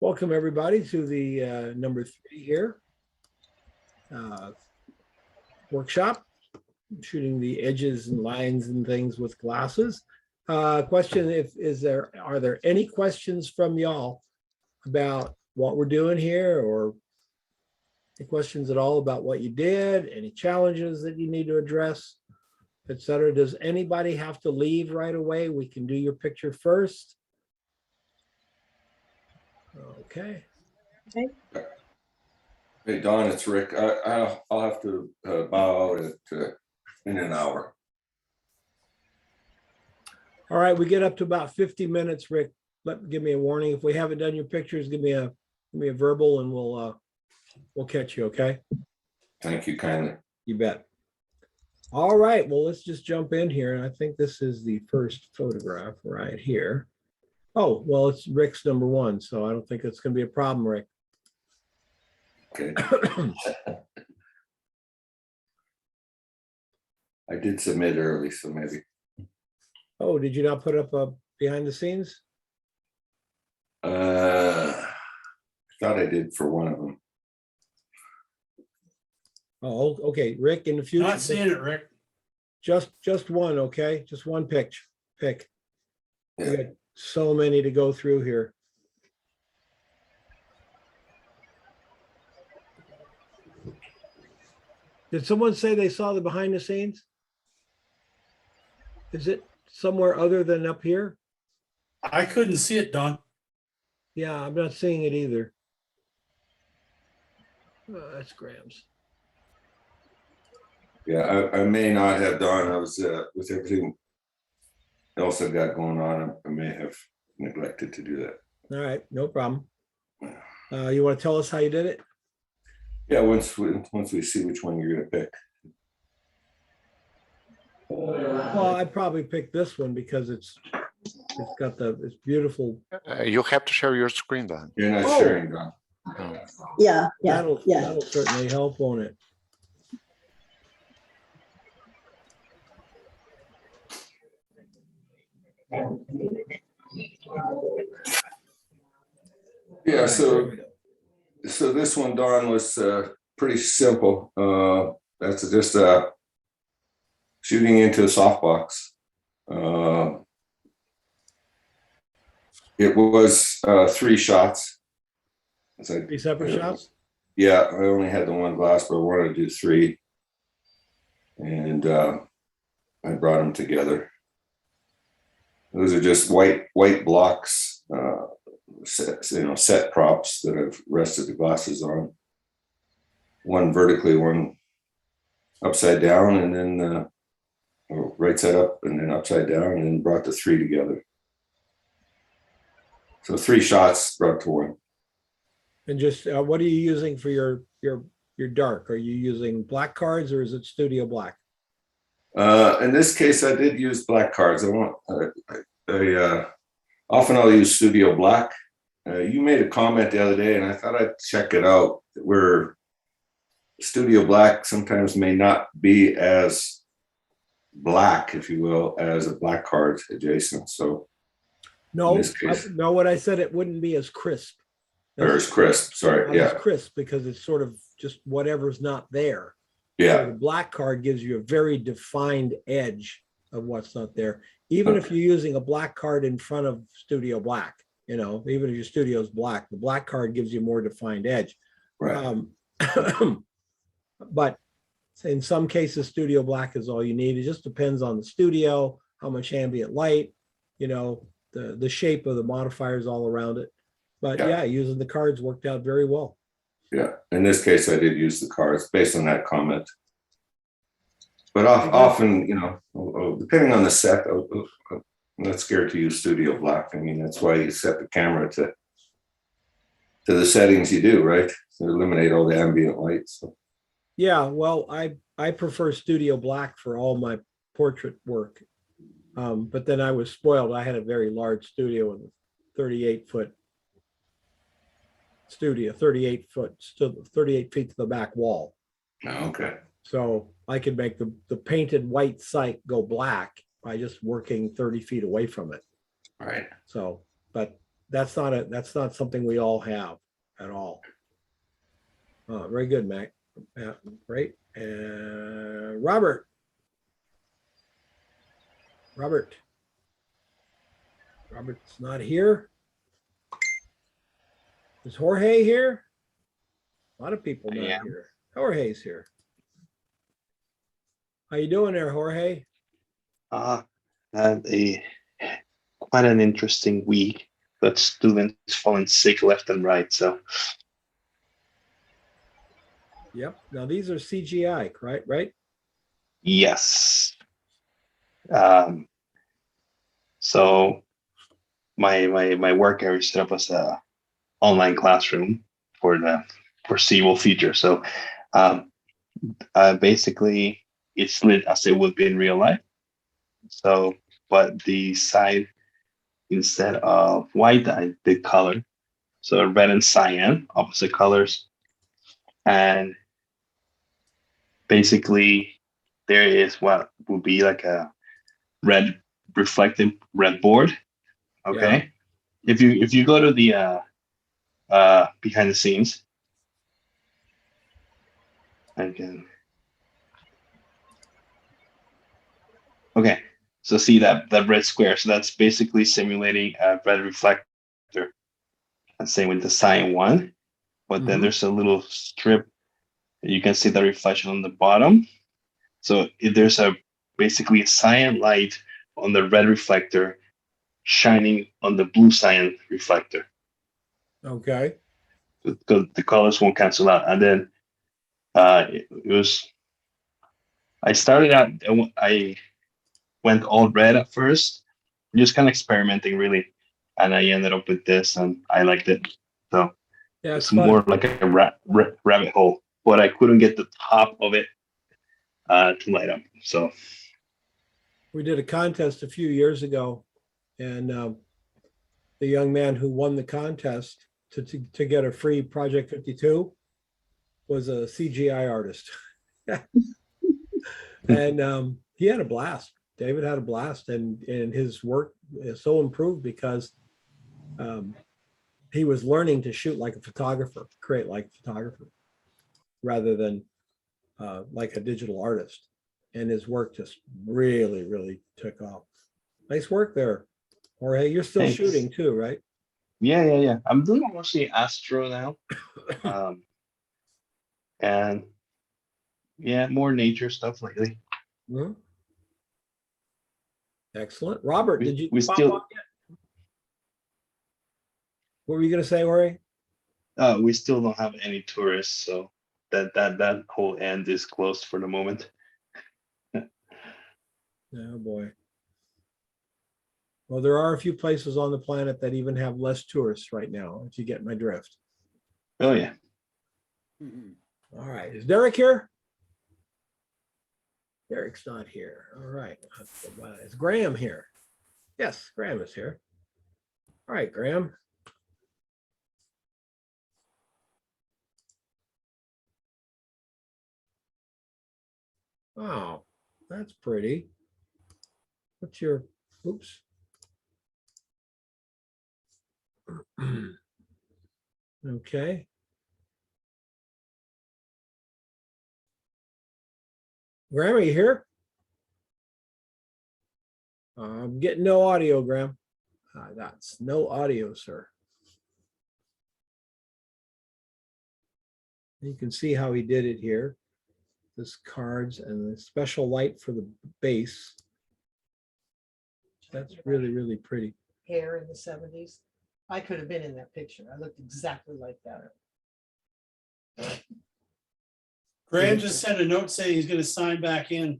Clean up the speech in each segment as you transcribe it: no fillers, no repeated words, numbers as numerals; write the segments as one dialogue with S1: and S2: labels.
S1: Welcome everybody to the number 3 here uh, workshop, shooting the edges and lines and things with glasses. Question: are there any questions from y'all about what we're doing here, or any questions at all about what you did, any challenges that you need to address, etc.? Does anybody have to leave right away? We can do your picture first. Okay.
S2: Hey, Don, it's Rick. I'll have to bow out in an hour.
S1: All right, we get up to about 50 minutes, Rick. Give me a warning. If we haven't done your pictures, give me a verbal and we'll catch you, okay?
S2: Thank you kindly.
S1: You bet. All right, well, let's just jump in here. And I think this is the first photograph right here. Oh, well, it's Rick's number 1, so I don't think it's going to be a problem, Rick.
S2: Okay. I did submit early, so maybe.
S1: Oh, did you not put up a behind the scenes?
S2: I thought I did for one of them.
S1: Oh, okay, Rick, in the future.
S3: Not seeing it, Rick.
S1: Just one, okay? Just one pick.
S2: Yeah.
S1: We got so many to go through here. Did someone say they saw the behind the scenes? Is it somewhere other than up here?
S3: I couldn't see it, Don.
S1: Yeah, I'm not seeing it either. That's Graham's.
S2: Yeah, I may not have done. I was with everything else I've got going on. I may have neglected to do that.
S1: All right, no problem. You want to tell us how you did it?
S2: Yeah, once we see which one you're gonna pick.
S1: Well, I'd probably pick this one because it's beautiful.
S4: You have to share your screen then.
S2: You're not
S1: Oh.
S2: sharing, Don.
S4: No.
S5: Yeah.
S1: That'll certainly help, won't it?
S2: Yeah, so this one, Don, was pretty simple. That's just shooting into a softbox. It was 3 shots.
S1: 3 separate shots?
S2: Yeah, I only had the one glass, but I wanted to do 3. And I brought them together. Those are just white blocks, set props that I've rested the glasses on. One vertically, one upside down, and then right side up, and then upside down, and then brought the 3 together. So 3 shots brought to 1.
S1: And just what are you using for your dark? Are you using black cards or is it studio black?
S2: In this case, I did use black cards. Often I'll use studio black. You made a comment the other day, and I thought I'd check it out. Where studio black sometimes may not be as black, if you will, as a black card adjacent. So
S1: No,
S2: case,
S1: no. What I said, it wouldn't be as crisp.
S2: or as crisp. Sorry,
S1: Not
S2: yeah,
S1: as crisp because it's sort of just whatever's not there.
S2: yeah.
S1: So the black card gives you a very defined edge of what's not there. Even if you're using a black card in front of studio black, even if your studio is black, the black card gives you a more defined edge.
S2: Right.
S1: But in some cases, studio black is all you need. It just depends on the studio, how much ambient light, the shape of the modifiers all around it. But yeah, using the cards worked out very well.
S2: Yeah, in this case, I did use the cards based on that comment. But often, depending on the set, I'm not scared to use studio black. I mean, that's why you set the camera to the settings you do, right? To eliminate all the ambient light. So.
S1: Yeah, well, I prefer studio black for all my portrait work. But then I was spoiled. I had a very large studio with a 38-foot studio, 38 feet to the back wall.
S2: Okay.
S1: So I could make the painted white site go black by just working 30 feet away from it.
S2: Right.
S1: So, but that's not something we all have at all. Very good, Mac. Great. Robert. Robert's not here. Is Jorge here? A lot of people
S5: I
S1: not
S5: am.
S1: here. Jorge's here. How you doing there, Jorge?
S5: Had a quite an interesting week, but students falling sick left and right. So
S1: Yep. Now these are CGI, right?
S5: yes. So my work area set up as a online classroom for the foreseeable future. So basically it's lit as it would be in real life. So, but the side instead of white, I did color. So red and cyan, opposite colors. And basically there is what would be like a red reflective red board. Okay. If you go to the behind the scenes, I can. Okay, so see that red square. So that's basically simulating a red reflector. And same with the cyan one, but then
S1: Mhm.
S5: there's a little strip. You can see the reflection on the bottom. So if there's basically a cyan light on the red reflector shining on the blue cyan reflector.
S1: Okay.
S5: Because the colors won't cancel out. And then it was. I started out. I went all red at first, just kind of experimenting really, and I ended up with this, and I liked it. So
S1: Yeah, it's
S5: it's more
S1: fun.
S5: like a rabbit hole, but I couldn't get the top of it to light up. So
S1: We did a contest a few years ago, and the young man who won the contest to get a free Project 52 was a CGI artist. And he had a blast. David had a blast, and his work is so improved because he was learning to shoot like a photographer, create like a photographer, rather than like a digital artist. And his work just really, really took off. Nice work there, Jorge. You're still
S5: Thanks.
S1: shooting too, right?
S5: yeah. I'm doing mostly Astro now, and yeah, more nature stuff lately.
S1: Mhm. Excellent. Robert, did you
S5: We
S1: pop
S5: still
S1: on yet? What were you going to say, Jorge?
S5: we still don't have any tourists, so that whole end is closed for the moment.
S1: Oh boy. Well, there are a few places on the planet that even have less tourists right now, if you get my drift.
S5: Oh yeah.
S1: All right. Is Derek here? Derek's not here. All right. Is Graham here? Yes, Graham is here. All right, Graham. Oh, that's pretty. What's your, oops. Okay. Graham, are you here? I'm getting no audio, Graham. That's no audio, sir. You can see how he did it here. This cards and the special light for the base. That's really, really pretty.
S6: Hair in the 70s. I could have been in that picture. I looked exactly like that.
S3: Graham just sent a note saying he's gonna sign back in.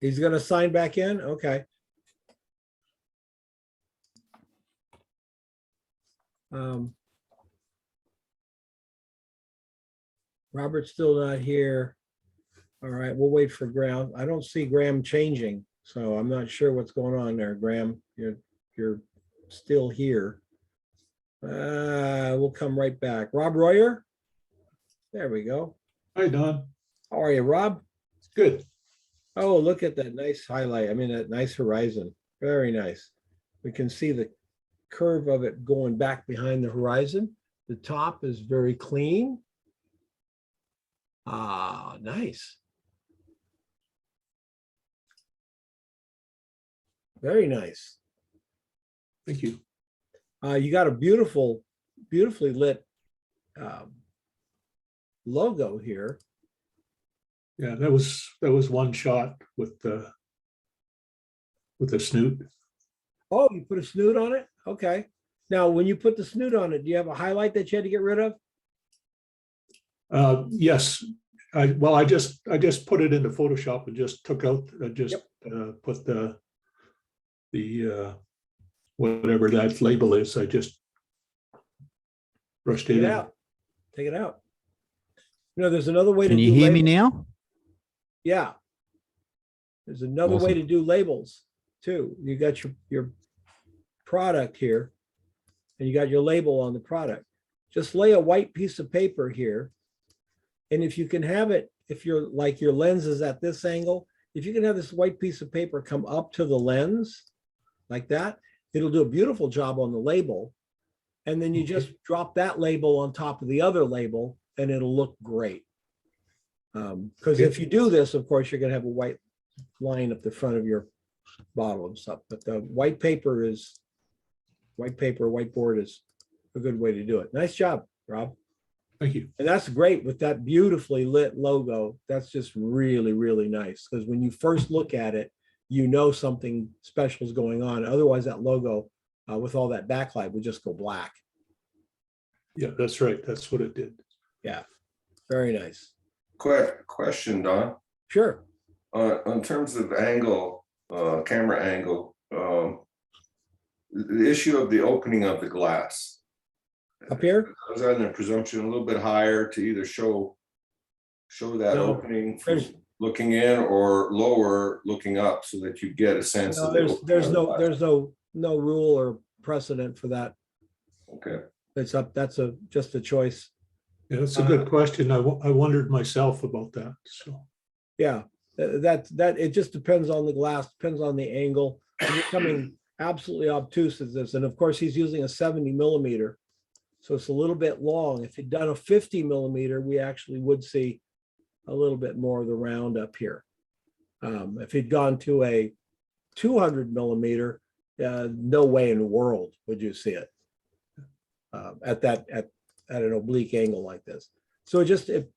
S1: He's going to sign back in? Okay. Robert's still not here. All right, we'll wait for Graham. I don't see Graham changing, so I'm not sure what's going on there, Graham. You're still here. We'll come right back. Rob Royer? There we go.
S7: Hi, Don.
S1: How are you, Rob?
S7: Good.
S1: Oh, look at that nice highlight. I mean, that nice horizon. Very nice. We can see the curve of it going back behind the horizon. The top is very clean. Ah, nice. Very nice.
S7: Thank you.
S1: You got a beautifully lit logo here.
S7: Yeah, that was one shot with the snoot.
S1: Oh, you put a snoot on it? Okay. Now, when you put the snoot on it, do you have a highlight that you had to get rid of?
S7: Yes, I just put it into Photoshop and just took out, put the whatever that label is. I just brushed
S1: Take
S7: it
S1: it
S7: in.
S1: out. Take it out. You know, there's another way to
S8: Can
S1: do
S8: you hear me
S1: labels.
S8: now?
S1: Yeah. There's another way
S8: Awesome.
S1: to do labels too. You got your product here and you got your label on the product. Just lay a white piece of paper here. And if you can have it, if you're like your lens is at this angle, if you can have this white piece of paper come up to the lens like that, it'll do a beautiful job on the label. And then you just drop that label on top of the other label and it'll look great. Because if you do this, of course, you're going to have a white line up the front of your bottle and stuff. But the whiteboard is a good way to do it. Nice job, Rob.
S7: Thank you.
S1: And that's great with that beautifully lit logo. That's just really, really nice. Because when you first look at it, you know something special is going on. Otherwise, that logo with all that backlight would just go black.
S7: Yeah, that's right. That's what it did.
S1: Yeah, very nice.
S2: Question, Don.
S1: Sure.
S2: In terms of angle, camera angle, the issue of the opening of the glass.
S1: Up here?
S2: I was under presumption a little bit higher to either show that
S1: No,
S2: opening from
S1: there's-
S2: looking in or lower looking up so that you get a sense
S1: No,
S2: of the opening
S1: there's
S2: of the glass.
S1: no rule or precedent for that.
S2: Okay.
S1: It's up. That's just a choice.
S7: Yeah, that's a good question. I wondered myself about that. So
S1: Yeah, that it just depends on the glass, depends on the angle. When you're coming absolutely obtuse as this, and of course he's using a 70 millimeter, so it's a little bit long. If he'd done a 50 millimeter, we actually would see a little bit more of the round up here. If he'd gone to a 200 millimeter, no way in the world would you see it at an oblique angle like this. So it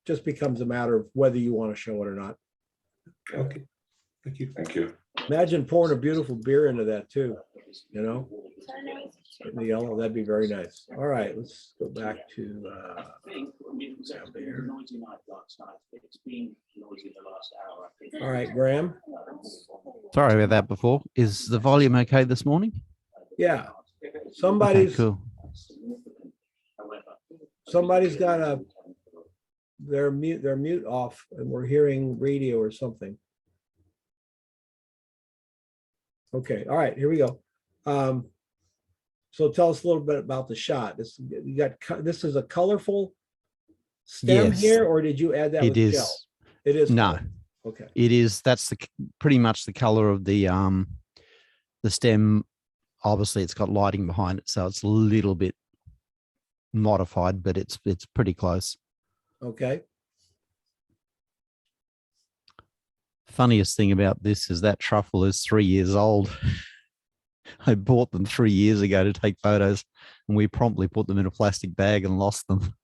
S1: just becomes a matter of whether you want to show it or not.
S7: okay, thank you.
S2: Thank you.
S1: Imagine pouring a beautiful beer into that too, you know? In the yellow, that'd be very nice. All right, let's go back to all right, Graham.
S8: Sorry about that before. Is the volume okay this morning?
S1: Yeah,
S8: Okay,
S1: somebody's
S8: cool.
S1: got their mute off and we're hearing radio or something. Okay, all right, here we go. So tell us a little bit about the shot. This is a colorful stem
S8: Yes.
S1: here, or did you add that with
S8: It is.
S1: gel? It is.
S8: No,
S1: color. Okay.
S8: it is. That's pretty much the color of the stem. Obviously, it's got lighting behind it, so it's a little bit modified, but it's pretty close.
S1: Okay.
S8: Funniest thing about this is that truffle is 3 years old. I bought them 3 years ago to take photos, and we promptly put them in a plastic bag and lost them.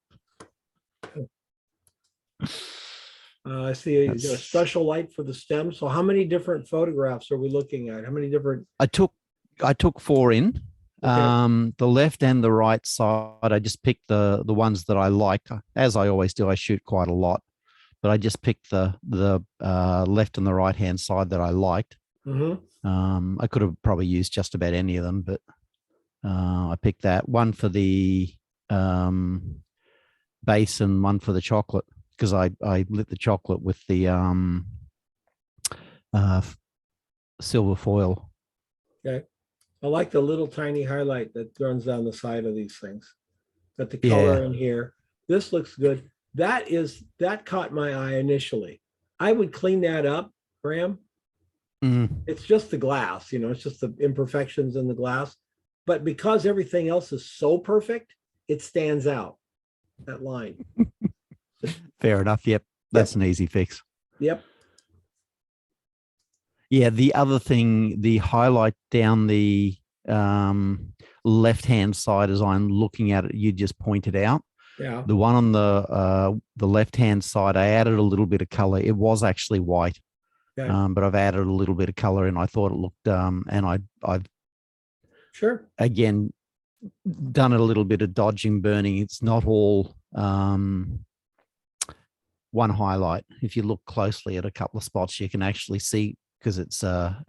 S1: I see you got a special light for the stem. So how many different photographs are we looking at? How many different?
S8: I took 4 in.
S1: Okay.
S8: The left and the right side. I just picked the ones that I like. As I always do, I shoot quite a lot, but I just picked the left and the right hand side that I liked.
S1: Mhm.
S8: I could have probably used just about any of them, but I picked that one for the base and one for the chocolate, because I lit the chocolate with the silver foil.
S1: Okay. I like the little tiny highlight that runs down the side of these things. Got the color in here. This looks good. That caught my eye initially. I would clean that up, Graham,
S8: Mm.
S1: It's just the glass, it's just the imperfections in the glass. But because everything else is so perfect, it stands out, that line.
S8: Fair enough. Yep. That's an easy fix.
S1: Yep.
S8: Yeah. The other thing, the highlight down the left-hand side as I'm looking at it, you just pointed out.
S1: Yeah.
S8: The one on the left-hand side, I added a little bit of color. It was actually white,
S1: Okay.
S8: but I've added a little bit of color and I thought it looked, and I've
S1: Sure.
S8: again done a little bit of dodging, burning. It's not all one highlight. If you look closely at a couple of spots, you can actually see, because it's a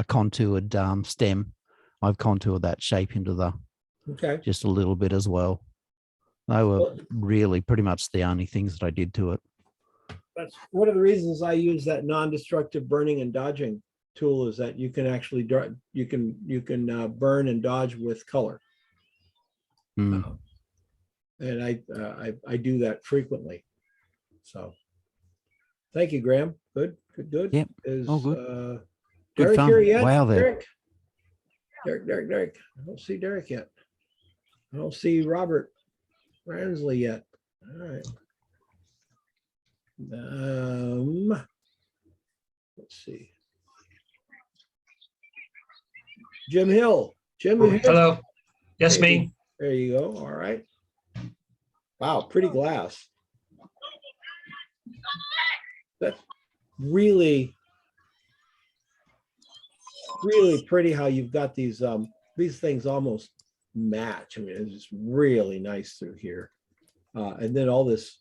S8: contoured stem. I've contoured that shape into the
S1: Okay.
S8: just a little bit as well. They were
S1: Well,
S8: really pretty much the only things that I did to it.
S1: that's one of the reasons I use that non-destructive burning and dodging tool, is that you can actually you can burn and dodge with color.
S8: Mm.
S1: And I do that frequently. So thank you, Graham. Good.
S8: Yep.
S1: Is
S8: Oh, good. Good
S1: Derek
S8: fun.
S1: here yet?
S8: Wow, there.
S1: Derek. I don't see Derek yet. I don't see Robert Ransley yet. All right. Let's see. Jim Hill. Jim Hill.
S9: Hello. Yes,
S1: Hey,
S9: me.
S1: There you go. All right. Wow, pretty glass. That's really pretty how you've got these things almost match. I mean, it's just really nice through here. And then all this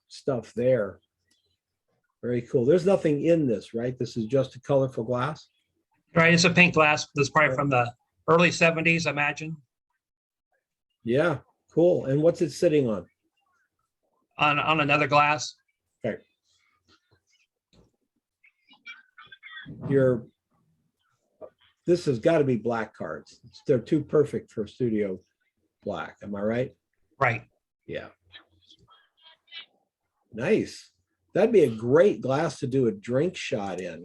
S1: stuff there. Very cool. There's nothing in this, right? This is just a colorful glass.
S9: Right, it's a pink glass. That's probably from the early 70s, I imagine,
S1: Yeah, cool. And what's it sitting on?
S9: on another glass.
S1: Okay. This has got to be black cards. They're too perfect for studio black. Am I right?
S9: Right.
S1: Yeah. Nice. That'd be a great glass to do a drink shot in,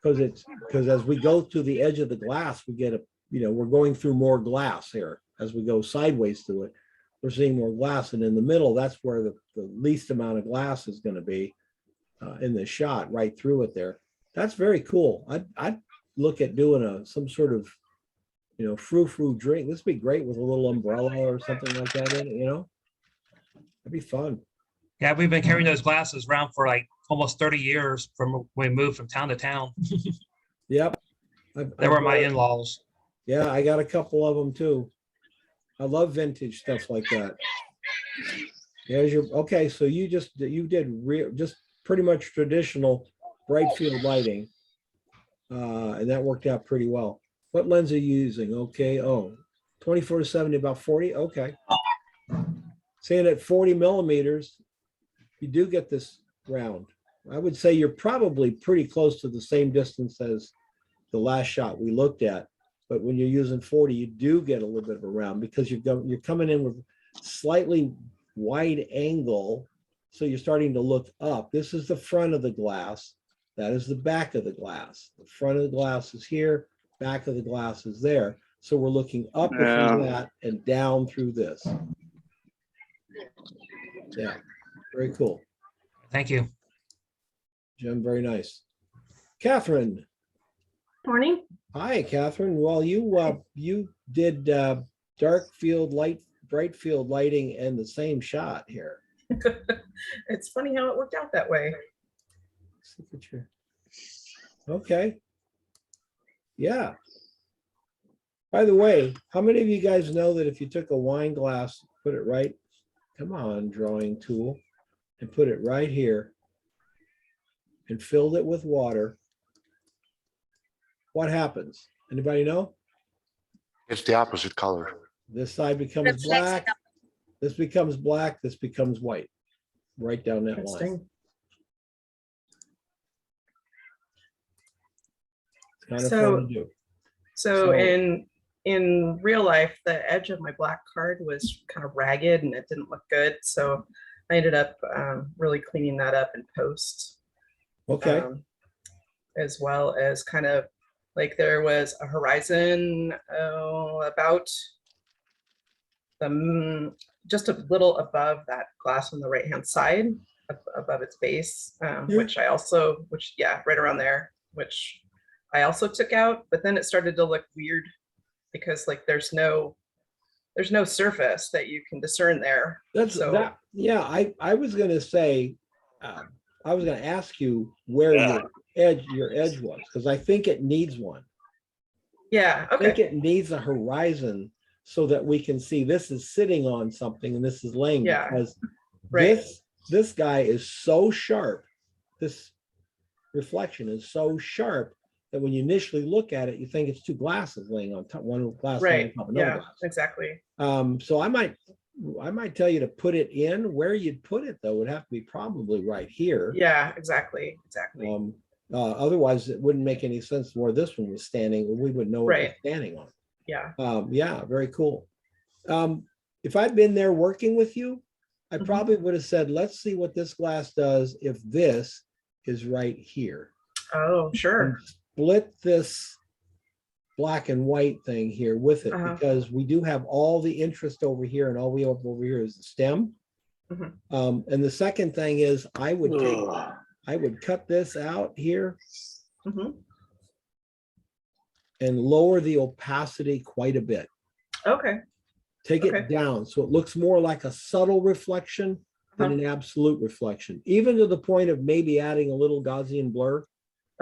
S1: because as we go to the edge of the glass, we get we're going through more glass here. As we go sideways through it, we're seeing more glass. And in the middle, that's where the least amount of glass is going to be in the shot, right through it there. That's very cool. I'd look at doing some sort of, frou-frou drink. This would be great with a little umbrella or something like that in it, That'd be fun.
S9: Yeah, we've been carrying those glasses around for like almost 30 years from when we moved from town to town.
S1: Yep.
S9: They were my in-laws.
S1: Yeah, I got a couple of them too. I love vintage stuff like that. There's okay. So you did just pretty much traditional bright field lighting. And that worked out pretty well. What lens are you using? Okay. Oh, 24 to 70, about 40. Okay. Saying at 40 millimeters, you do get this round. I would say you're probably pretty close to the same distance as the last shot we looked at. But when you're using 40, you do get a little bit of a round because you're coming in with slightly wide angle. So you're starting to look up. This is the front of the glass. That is the back of the glass. The front of the glass is here. Back of the glass is there. So we're looking up through that and down through this. Yeah, very cool.
S9: Thank you.
S1: Jim, very nice. Catherine.
S10: Morning.
S1: Hi, Catherine. Well, you did dark field light, bright field lighting and the same shot here.
S10: It's funny how it worked out that way.
S1: Okay. Yeah. By the way, how many of you guys know that if you took a wine glass, put it right, come on, drawing tool, and put it right here and filled it with water, what happens? Anybody know?
S4: It's the opposite color.
S1: This side becomes black. This becomes black. This becomes white. Right down that line.
S10: Interesting.
S1: It's kind of fun to do.
S10: So in real life, the edge of my black card was kind of ragged and it didn't look good. So I ended up really cleaning that up in post.
S1: Okay.
S10: As well as kind of like there was a horizon about just a little above that glass on the right hand side, above its base, which yeah, right around there, which I also took out. But then it started to look weird because like there's no surface that you can discern there.
S1: That's
S10: So
S1: that. Yeah, I was gonna say, I was gonna ask you where your edge was, because I think it needs one.
S10: yeah,
S1: I think
S10: okay,
S1: it needs a horizon so that we can see this is sitting on something and this is laying,
S10: Yeah,
S1: because
S10: right.
S1: this guy is so sharp. This reflection is so sharp that when you initially look at it, you think it's two glasses laying on top, one glass laying
S10: Right.
S1: on top of another
S10: Yeah,
S1: glass.
S10: exactly.
S1: So I might tell you to put it in. Where you'd put it though would have to be probably right here.
S10: Yeah, exactly.
S1: Otherwise, it wouldn't make any sense where this one was standing. We would know what
S10: Right.
S1: it's standing on.
S10: Yeah.
S1: Yeah, very cool. If I'd been there working with you, I
S10: Mhm.
S1: probably would have said, let's see what this glass does if this is right here.
S10: Oh, sure.
S1: And split this black and white thing here with it, because we do have all the interest over here, and all we have over here is the stem.
S10: Mhm.
S1: And the second thing is I would cut this out here
S10: Mhm.
S1: and lower the opacity quite a bit.
S10: Okay.
S1: Take it down so it looks more like a subtle reflection than an absolute reflection, even to the point of maybe adding a little Gaussian blur.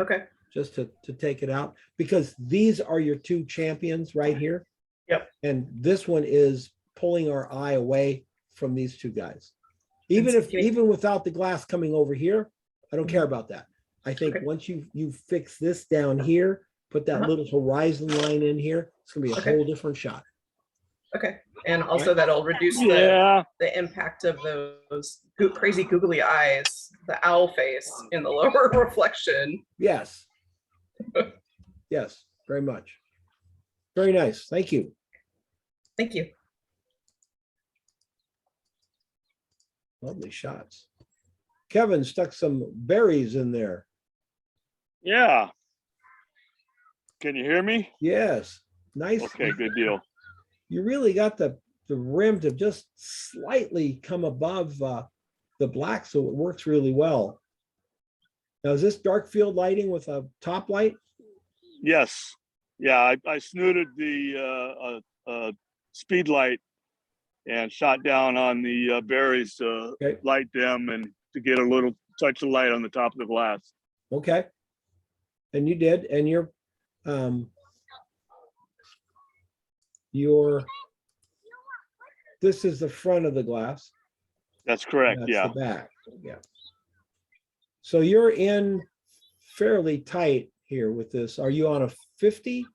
S10: Okay.
S1: Just to take it out, because these are your two champions right here.
S10: Yep.
S1: And this one is pulling our eye away from these two guys. Even without the glass coming over here, I don't care about that. I think once you fix this down here, put that little horizon line in here, it's gonna be a whole different shot.
S10: Okay. And also that'll reduce the impact of those crazy googly eyes, the owl face in the lower reflection.
S1: Yes. Yes, very much. Very nice. Thank you.
S10: Thank you.
S1: Lovely shots. Kevin stuck some berries in there.
S11: Yeah. Can you hear me?
S1: Yes. Nice.
S11: Okay, good deal.
S1: You really got the rim to just slightly come above the black, so it works really well. Now, is this dark field lighting with a top light?
S11: Yes. Yeah, I snooted the speed light and shot down on the berries to light them and to get a little touch of light on the top of the glass.
S1: Okay. And you did, and this is the front of the glass.
S11: That's correct.
S1: That's
S11: yeah.
S1: the back. Yeah. So you're in fairly tight here with this. Are you on a 50?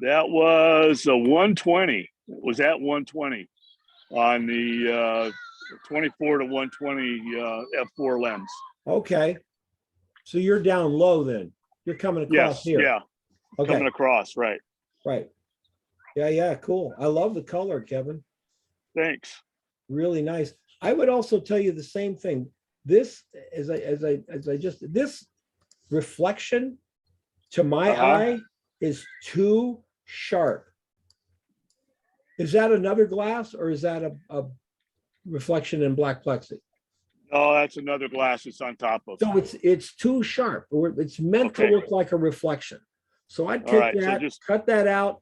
S11: That was a 120. It was at 120 on the 24 to 120 f4 lens.
S1: Okay. So you're down low then. You're coming across here.
S11: Yeah.
S1: Okay.
S11: Coming across, right.
S1: Right. Yeah, cool. I love the color, Kevin.
S11: Thanks.
S1: Really nice. I would also tell you the same thing. This, this reflection to my eye is too sharp. Is that another glass, or is that a reflection in black plexi?
S11: Oh, that's another glass that's on top of.
S1: So it's too sharp, or it's meant to look like a reflection. So I'd take that, cut that out,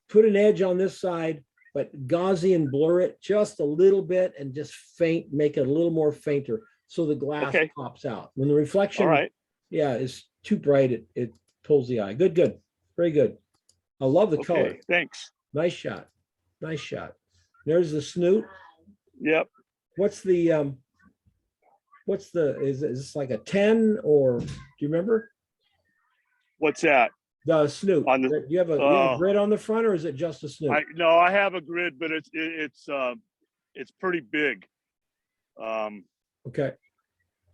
S1: put an edge on this side, but Gaussian blur it just a little bit and just make it a little more fainter so the glass pops out. When the reflection is too bright, it pulls the eye. Good. Very good. I love the color.
S11: Thanks.
S1: Nice shot. Nice shot. There's the snoot.
S11: Yep.
S1: What's the is this like a 10, or do you remember?
S11: What's that?
S1: The snoot. Do you have a grid on the front, or is it just a snoot?
S11: No, I have a grid, but it's pretty big.
S1: Okay.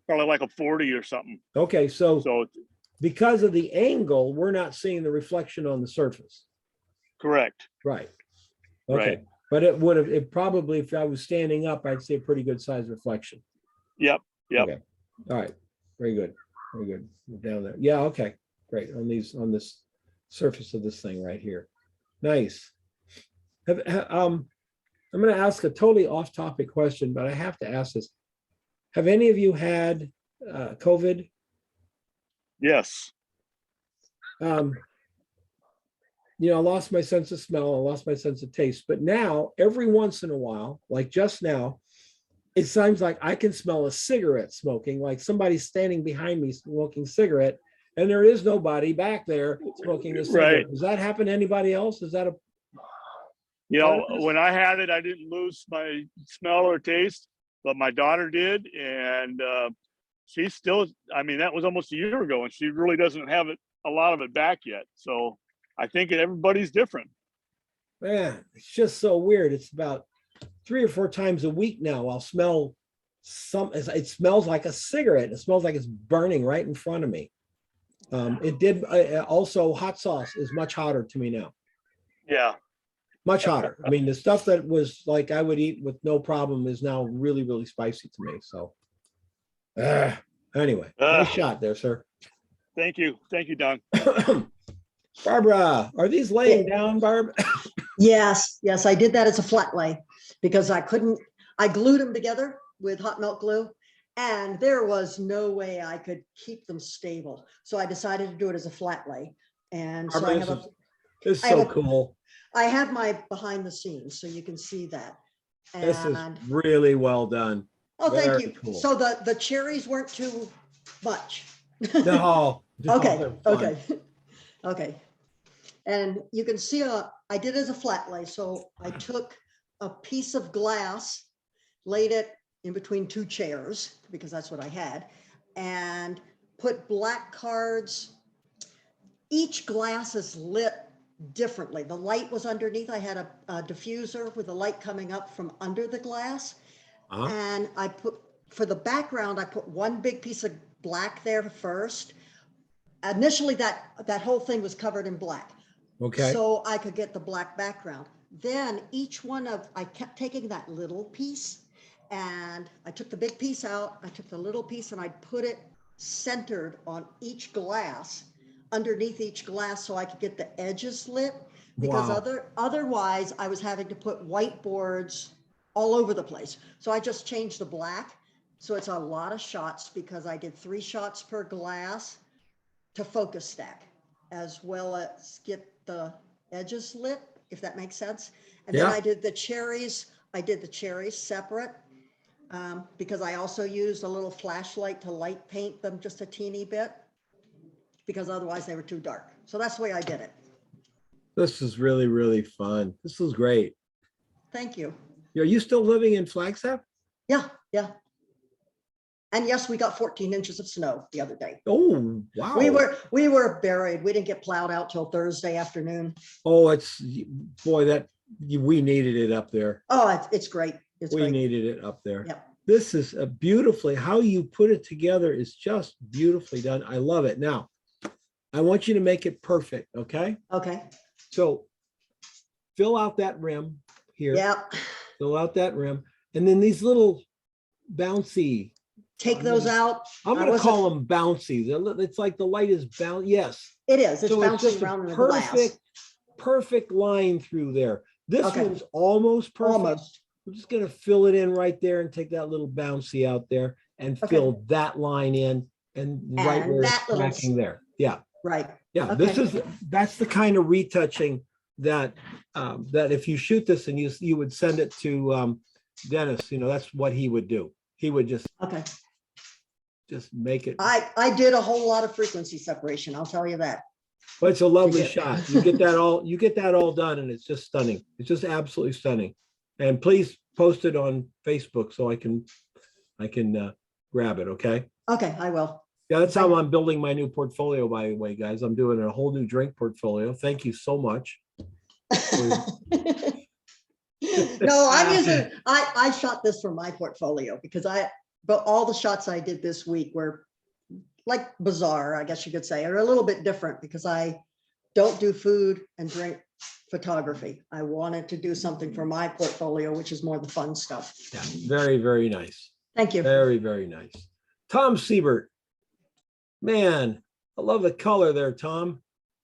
S11: Probably like a 40 or something.
S1: Okay, so because of the angle, we're not seeing the reflection on the surface.
S11: Correct.
S1: Right. Okay.
S11: Right.
S1: But it probably, if I was standing up, I'd say a pretty good size reflection.
S11: Yep. Yep.
S1: Okay. All right. Very good. Very good. Down there. Yeah. Okay. Great. On this surface of this thing right here. Nice. I'm going to ask a totally off-topic question, but I have to ask this. Have any of you had COVID?
S11: Yes.
S1: I lost my sense of smell, I lost my sense of taste, but now every once in a while, like just now, it seems like I can smell a cigarette smoking, like somebody's standing behind me smoking cigarette, and there is nobody back there smoking a cigarette.
S11: Right.
S1: Does that happen to anybody else? Is that
S11: When I had it, I didn't lose my smell or taste, but my daughter did. And she's still, that was almost a year ago, and she really doesn't have a lot of it back yet. So I think everybody's different.
S1: Man, it's just so weird. It's about 3 or 4 times a week now. I'll smell it smells like a cigarette. It smells like it's burning right in front of me. It did also hot sauce is much hotter to me now.
S11: Yeah.
S1: Much hotter. The stuff that was like I would eat with no problem is now really, really spicy to me. So anyway, nice shot there, sir.
S11: Thank you. Thank you, Don.
S1: Barbara, are these laying down, Barb?
S12: Yes, I did that as a flat lay because I glued them together with hot melt glue, and there was no way I could keep them stable. So I decided to do it as a flat lay. And so
S1: Barbara, this is so cool.
S12: I have my behind the scenes, so you can see that. And,
S1: this is really well done.
S12: Oh, thank
S1: Very
S12: you.
S1: Cool.
S12: So the cherries weren't too much.
S1: No.
S12: Okay. And you can see I did it as a flat lay. So I took a piece of glass, laid it in between 2 chairs because that's what I had, and put black cards. Each glass is lit differently. The light was underneath. I had a diffuser with the light coming up from under the glass. And I put, for the background, I put 1 big piece of black there first. Initially, that whole thing was covered in black.
S1: Okay.
S12: So I could get the black background. Then I kept taking that little piece, and I took the big piece out. I took the little piece and I put it centered on each glass, underneath each glass, so I could get the edges lit. Because otherwise I was having to put whiteboards all over the place. So I just changed the black. So it's a lot of shots because I did 3 shots per glass to focus stack, as well as get the edges lit, if that makes sense. And then I did the cherries. Separate because I also used a little flashlight to light paint them just a teeny bit because otherwise they were too dark. So that's the way I did it.
S1: This is really, really fun. This was great.
S12: Thank you.
S1: Are you still living in Flagstaff?
S12: Yeah. And yes, we got 14 inches of snow the other day.
S1: Oh, wow.
S12: We were buried. We didn't get plowed out till Thursday afternoon.
S1: Oh, we needed it up there.
S12: Oh, it's great.
S1: We needed it up there.
S12: Yep.
S1: This is how you put it together is just beautifully done. I love it. Now, I want you to make it perfect. Okay.
S12: Okay.
S1: So fill out that rim here.
S12: Yep.
S1: Fill out that rim. And then these little bouncy.
S12: Take those out.
S1: I'm going to call them bouncy. It's like the light is bouncy. Yes.
S12: It is. It's
S1: so
S12: bouncing
S1: it's just
S12: around in the glass.
S1: Perfect line through there. This one's almost perfect.
S12: Almost.
S1: We're just going to fill it in right there and take that little bouncy out there and fill that line in and right where it's cracking there. Yeah.
S12: Right.
S1: Yeah.
S12: Okay.
S1: That's the kind of retouching that if you shoot this and you would send it to Dennis, that's what he would do. He would just make it.
S12: I did a whole lot of frequency separation. I'll tell you that.
S1: But it's a lovely shot. You get that all done, and it's just stunning. It's just absolutely stunning. And please post it on Facebook so I can grab it. Okay.
S12: Okay, I will.
S1: Yeah, that's how I'm building my new portfolio. By the way, guys, I'm doing a whole new drink portfolio. Thank you so much.
S12: No, I'm using. I shot this for my portfolio because but all the shots I did this week were like bizarre, I guess you could say, or a little bit different because I don't do food and drink photography. I wanted to do something for my portfolio, which is more the fun stuff.
S1: Yeah, very, very nice.
S12: Thank you.
S1: Very, very nice. Tom Siebert. Man, I love the color there, Tom.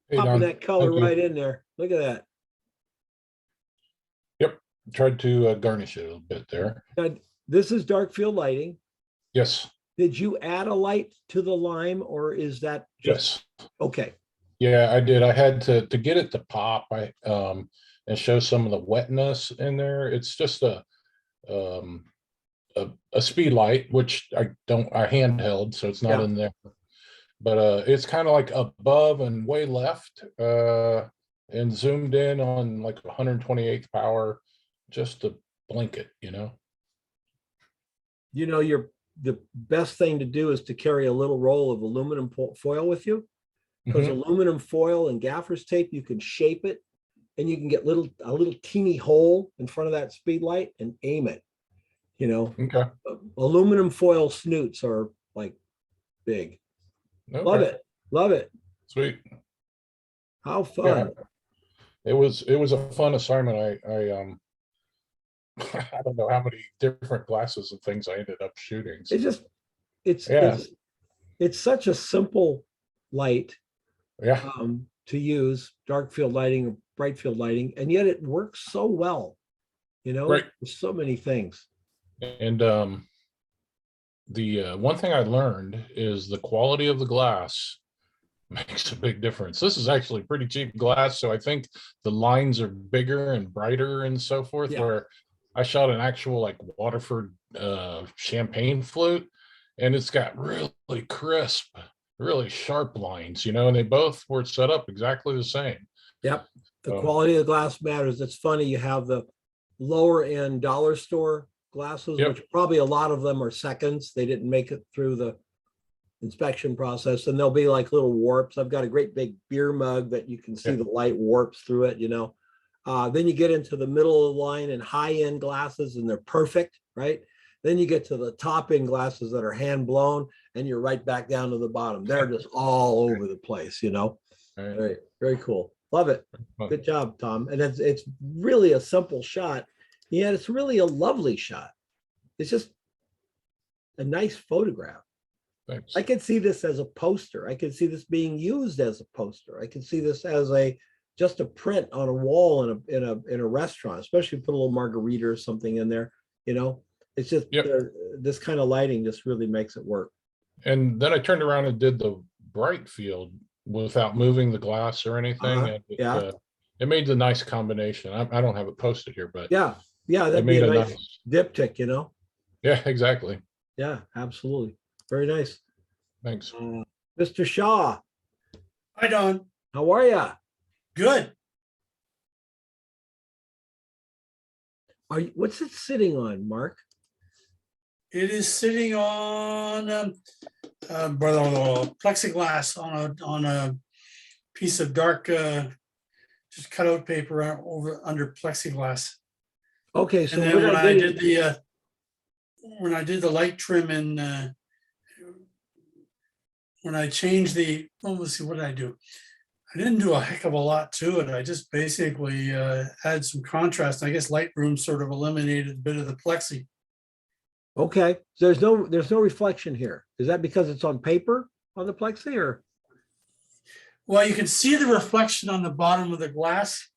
S13: Hey,
S1: Popping
S13: Don.
S1: that color
S13: Thank you.
S1: right in there. Look at that.
S13: Yep, tried to garnish it a little bit there.
S1: Now, this is dark field lighting.
S13: Yes,
S1: Did you add a light to the lime or is that just
S13: yes.
S1: okay?
S13: Yeah, I did. I had to get it to pop. And show some of the wetness in there. It's just um a speed light, which I handheld, so it's not
S1: Yeah.
S13: in there. But it's kind of like above and way left, and zoomed in on like 128th power, just to blink it, you know.
S1: You know, the best thing to do is to carry a little roll of aluminum foil with you, because
S13: Mhm.
S1: aluminum foil and gaffer's tape, you can shape it and you can get a little teeny hole in front of that speed light and aim it. You know,
S13: Okay.
S1: aluminum foil snoots are like big. Love
S13: Okay.
S1: it. Love it.
S13: Sweet.
S1: How
S13: Yeah.
S1: fun.
S13: It was a fun assignment. I I don't know how many different glasses and things I ended up shooting.
S1: It's just,
S13: Yeah.
S1: it's such a simple light
S13: Yeah.
S1: to use, dark field lighting or bright field lighting, and yet it works so well, you know,
S13: Right.
S1: for so many things.
S13: And the one thing I learned is the quality of the glass makes a big difference. This is actually pretty cheap glass, so I think the lines are bigger and brighter and so forth.
S1: Yeah.
S13: Where I shot an actual like Waterford champagne flute, and it's got really crisp, really sharp lines, you know, and they both were set up exactly the same.
S1: Yep. The
S13: So,
S1: quality of the glass matters. It's funny, you have the lower end dollar store glasses,
S13: Yep.
S1: which probably a lot of them are seconds. They didn't make it through the inspection process, and they'll be like little warps. I've got a great big beer mug that you can see
S13: Yeah.
S1: the light warps through it, you know. Then you get into the middle of the line and high end glasses, and they're perfect, right? Then you get to the top end glasses that are hand blown, and you're right back down to the bottom. They're just all over the place, you know.
S13: all right.
S1: Very, very cool. Love it.
S13: Fun.
S1: Good job, Tom. And it's really a simple shot, yet it's really a lovely shot. It's just a nice photograph.
S13: Thanks.
S1: I could see this as a poster. I could see this being used as a poster. I could see this as just a print on a wall in a restaurant, especially put a little margarita or something in there. You know, it's just
S13: Yep.
S1: this kind of lighting just really makes it work.
S13: And then I turned around and did the bright field without moving the glass or anything. And
S1: Yeah.
S13: It made the nice combination. I don't have it posted here, but
S1: Yeah, that'd be
S13: made
S1: a
S13: a
S1: nice
S13: nice-
S1: diptych, you know.
S13: yeah, exactly.
S1: Yeah, absolutely. Very nice.
S13: Thanks.
S1: Mr. Shaw,
S3: Hi, Don.
S1: how are you?
S3: Good.
S1: What's it sitting on, Mark?
S3: It is sitting on plexiglass on a piece of dark, just cutout paper over under plexiglass.
S1: Okay, so
S3: And then
S1: we're
S3: when
S1: not
S3: I
S1: getting-
S3: did when I did the light trim and when I changed let's see, what did I do? I didn't do a heck of a lot to it. I just basically had some contrast. I guess Lightroom sort of eliminated a bit of the plexi.
S1: Okay, so there's no reflection here. Is that because it's on paper on the plexi, or?
S3: Well, you can see the reflection on the bottom of the glass.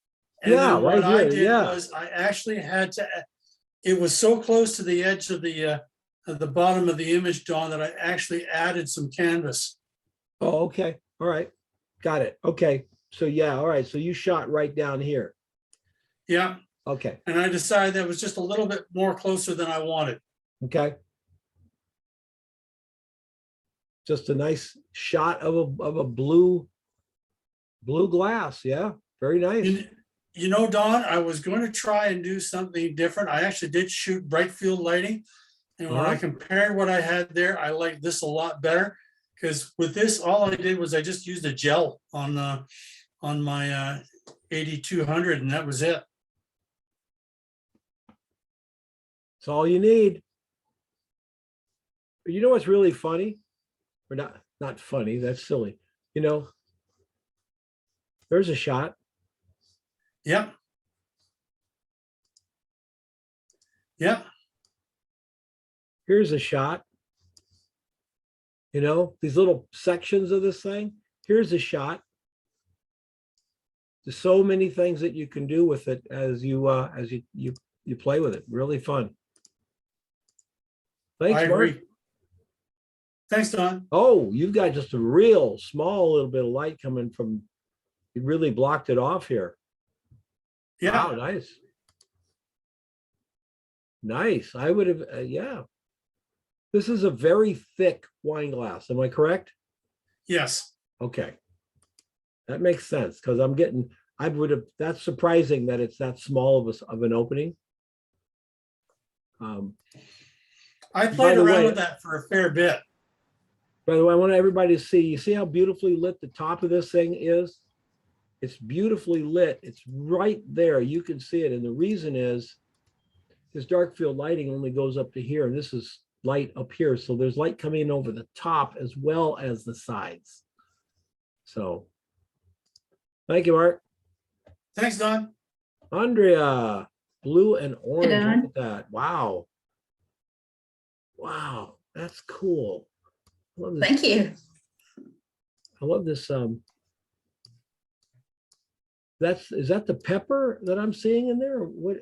S3: And
S1: Yeah,
S3: then what
S1: right
S3: I
S1: here,
S3: did
S1: yeah.
S3: was I actually had to, it was so close to the edge of the bottom of the image, Dawn, that I actually added some canvas.
S1: Oh, okay, all right, got it. Okay, so yeah, all right, so you shot right down here.
S3: Yeah,
S1: Okay,
S3: and I decided that was just a little bit more closer than I wanted.
S1: okay. Just a nice shot of a blue glass. Yeah, very nice.
S3: You know, Dawn, I was going to try and do something different. I actually did shoot bright field lighting. And when I compared what I had there, I liked this a lot better. Because with this, all I did was I just used a gel on my 8200, and that was it.
S1: It's all you need. You know what's really funny? Or not funny, that's silly. You know, there's a shot.
S3: Yep. Yep.
S1: Here's a shot. You know, these little sections of this thing. Here's a shot. There's so many things that you can do with it as you play with it. Really fun. Thanks,
S3: I
S1: Mark.
S3: agree. Thanks, Don.
S1: Oh, you've got just a real small little bit of light coming from, you really blocked it off here.
S3: Yeah,
S1: Wow, nice. Nice. I would have, yeah. This is a very thick wine glass. Am I correct?
S3: yes.
S1: Okay. That makes sense because I would have, that's surprising that it's that small of an opening.
S3: I
S1: By
S3: played
S1: the
S3: around
S1: way-
S3: with that for a fair bit.
S1: By the way, I want everybody to see, you see how beautifully lit the top of this thing is? It's beautifully lit. It's right there. You can see it. And the reason is this dark field lighting only goes up to here. And this is light up here. So there's light coming in over the top as well as the sides. So thank you, Art.
S3: Thanks, Don.
S1: Andrea, blue and orange.
S14: Don.
S1: Look at that. Wow. Wow. That's cool. I love this.
S14: Thank you.
S1: I love this. Is that the pepper that I'm seeing in there? Or what?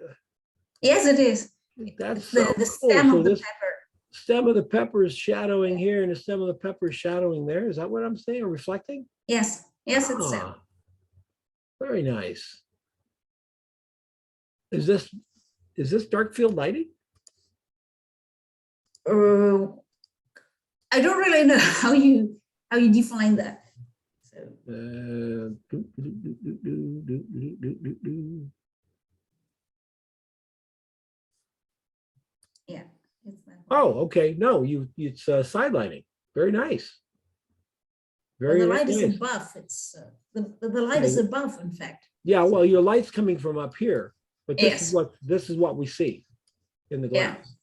S14: Yes, it is.
S1: That's
S14: The,
S1: so
S14: the
S1: cool.
S14: stem
S1: So
S14: of the
S1: this
S14: pepper.
S1: stem of the pepper is shadowing here, and the stem of the pepper is shadowing there. Is that what I'm saying? Or reflecting?
S14: Yes, yes, it's
S1: Ah, very nice. Is this dark field lighting?
S14: I don't really know how you define that. So yeah. It's that one.
S1: Oh, okay. No, it's side lighting. Very nice.
S14: Well,
S1: Very,
S14: the
S1: very
S14: light is
S1: nice.
S14: above. It's the light is
S1: Okay.
S14: above, in fact.
S1: Yeah, well, your light's coming from up here, but
S14: Yes.
S1: this is what we see in the
S14: Yeah.
S1: glass.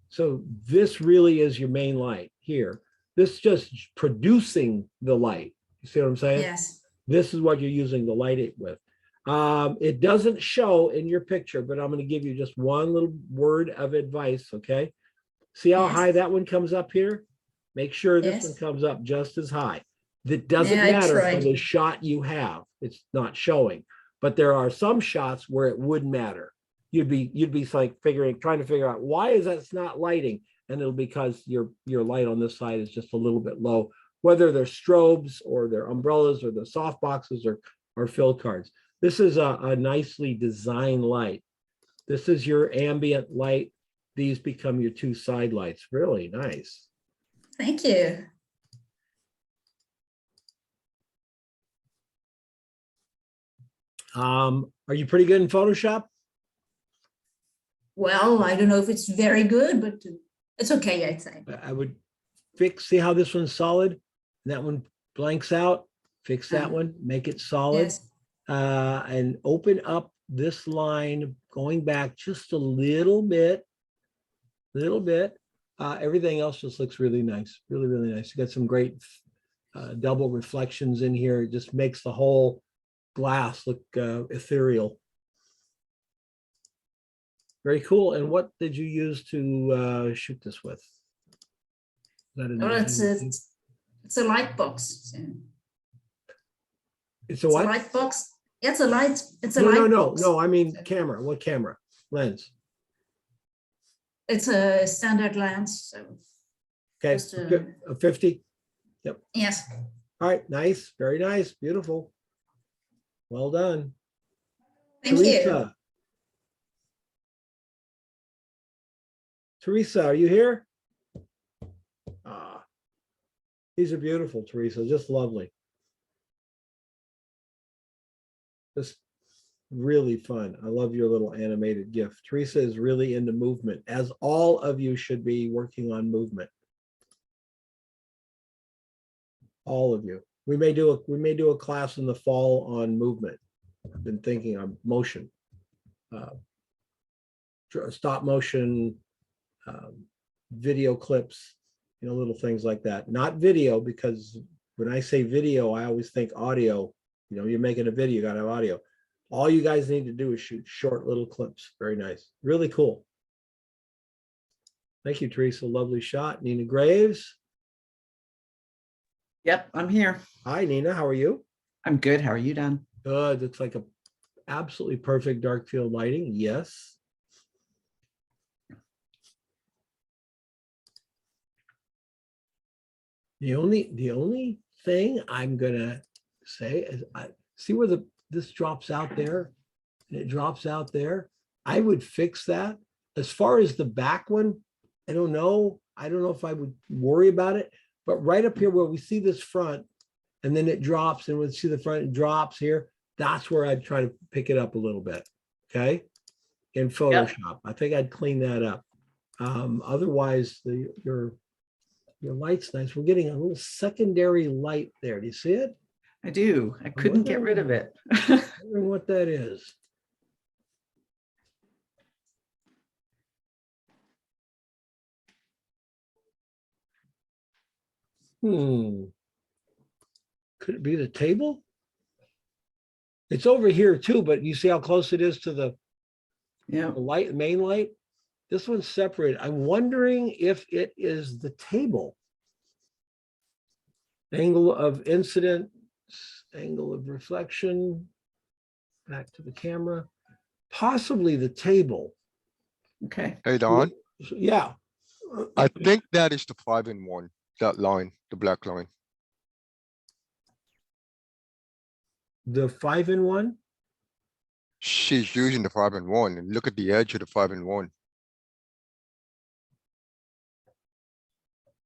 S1: So this really is your main light here. This just producing the light. You see what I'm saying?
S14: Yes.
S1: This is what you're using the light it with. It doesn't show in your picture, but I'm going to give you just one little word of advice, okay? See how
S14: Yes.
S1: high that one comes up here? Make sure this
S14: Yes.
S1: one comes up just as high. That doesn't
S14: Yeah, I
S1: matter for
S14: tried.
S1: the shot you have. It's not showing. But there are some shots where it would matter. You'd be like trying to figure out why is that not lighting? And it'll because your light on this side is just a little bit low, whether they're strobes or they're umbrellas or the soft boxes or fill cards. This is a nicely designed light. This is your ambient light. These become your two side lights. Really nice.
S14: Thank you.
S1: Are you pretty good in Photoshop?
S14: Well, I don't know if it's very good, but it's okay, I'd say.
S1: I would see how this one's solid. That one blanks out. Fix that one, make it solid.
S14: Yes.
S1: And open up this line going back just a little bit. Everything else just looks really nice, really, really nice. You got some great double reflections in here. It just makes the whole glass look ethereal. Very cool. And what did you use to shoot this with?
S14: Well, it's a light box. So
S1: It's a
S14: it's
S1: what?
S14: a light box. Yeah, it's a light. It's a
S1: No,
S14: light
S1: no,
S14: box.
S1: no. I mean camera. What camera? Lens.
S14: It's a standard lens. So
S1: Okay,
S14: Just,
S1: a 50.
S14: yes.
S1: All right, nice, very nice, beautiful. Well done.
S14: Thank you.
S1: Teresa. Teresa, are you here? Ah, these are beautiful, Teresa, just lovely. Just really fun. I love your little animated GIF. Teresa is really into movement, as all of you should be working on movement. All of you. We may do a class in the fall on movement. I've been thinking on motion, stop motion, video clips, little things like that. Not video, because when I say video, I always think audio. You're making a video, you gotta have audio. All you guys need to do is shoot short little clips. Very nice. Really cool. Thank you, Teresa. Lovely shot. Nina Graves.
S15: Yep, I'm here.
S1: Hi, Nina. How are you?
S15: I'm good. How are you, Don?
S1: Good. It's like a absolutely perfect dark field lighting. Yes. The only thing I'm gonna say is I see where this drops out there and it drops out there. I would fix that. As far as the back one, I don't know. I don't know if I would worry about it, but right up here where we see this front and then it drops and we see the front, it drops here. That's where I'd try to pick it up a little bit. Okay. In Photoshop. I think I'd clean that up. Otherwise your light's nice. We're getting a little secondary light there. Do you see it?
S15: I do. I couldn't get rid of it.
S1: Wondering what that is. Could it be the table? It's over here too, but you see how close it is to the light, main light? This one's separated. I'm wondering if it is the table. Angle of incidence, angle of reflection, back to the camera, possibly the table.
S15: Okay.
S4: Hey, Don,
S1: Yeah.
S4: I think that is the 5-in-1, that line, the black line.
S1: The 5-in-1?
S4: She's using the 5-in-1 and look at the edge of the 5-in-1.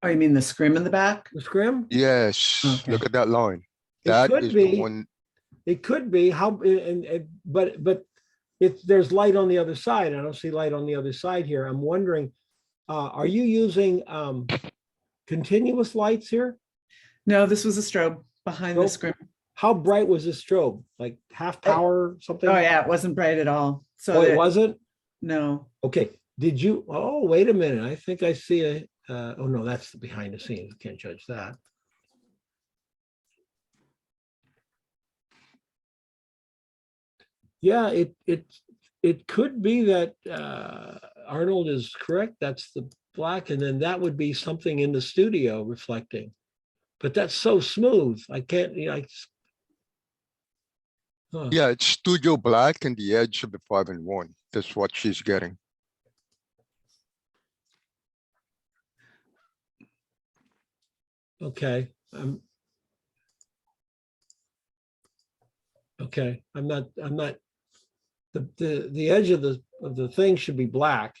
S15: Oh, you mean the scrim in the back?
S1: The scrim?
S4: Yes,
S15: Okay.
S4: look at that line.
S1: It
S4: That
S1: could
S4: is
S1: be.
S4: the one.
S1: It could be how, but there's light on the other side. I don't see light on the other side here. I'm wondering, are you using continuous lights here?
S15: No, this was a strobe behind the scrim.
S1: How bright was this strobe? Like half power, something?
S15: Oh yeah, it wasn't bright at all. So
S1: Oh, it wasn't?
S15: No.
S1: Okay. Did you? Oh, wait a minute. I think I see a. Oh no, that's the behind the scenes. Can't judge that. Yeah, it could be that Arnold is correct. That's the black, and then that would be something in the studio reflecting. But that's so smooth. I can't.
S4: Yeah, it's studio black and the edge of the 5-in-1. That's what she's getting.
S1: Okay. Okay. I'm not. The edge of the thing should be black,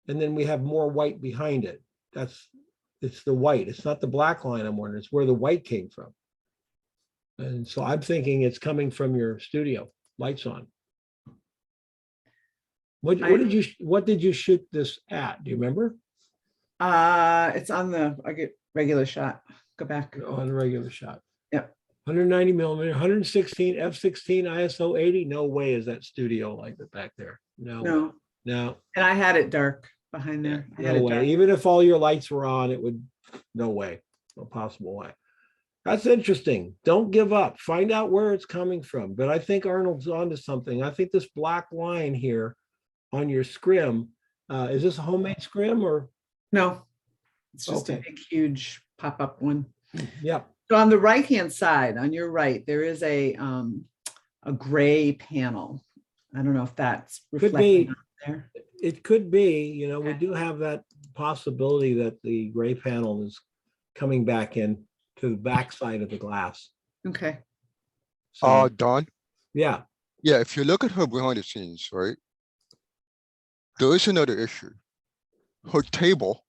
S1: and then we have more white behind it. It's the white. It's not the black line. I'm wondering. It's where the white came from. And so I'm thinking it's coming from your studio. Lights on. What did you shoot this at? Do you remember?
S15: It's on the regular shot. Go back.
S1: On the regular shot.
S15: Yep.
S1: 190 millimeter, 116 f16 ISO 80. No way is that studio like that back there. No.
S15: And I had it dark behind there. I had
S1: No
S15: it
S1: way.
S15: dark.
S1: Even if all your lights were on, it would. No way. No possible way. That's interesting. Don't give up. Find out where it's coming from. But I think Arnold's onto something. I think this black line here on your scrim, is this a homemade scrim or?
S15: No, it's just a
S1: Okay.
S15: big, huge pop-up one.
S1: Yep.
S15: So on the right-hand side, on your right, there is a gray panel. I don't know if that's
S1: Could
S15: reflecting
S1: be.
S15: on there.
S1: It could be, we do have that possibility that the gray panel is coming back in to the back side of the glass.
S15: Okay.
S1: So,
S4: Don?
S1: yeah.
S4: Yeah, if you look at her behind the scenes, right? There is another issue. Her table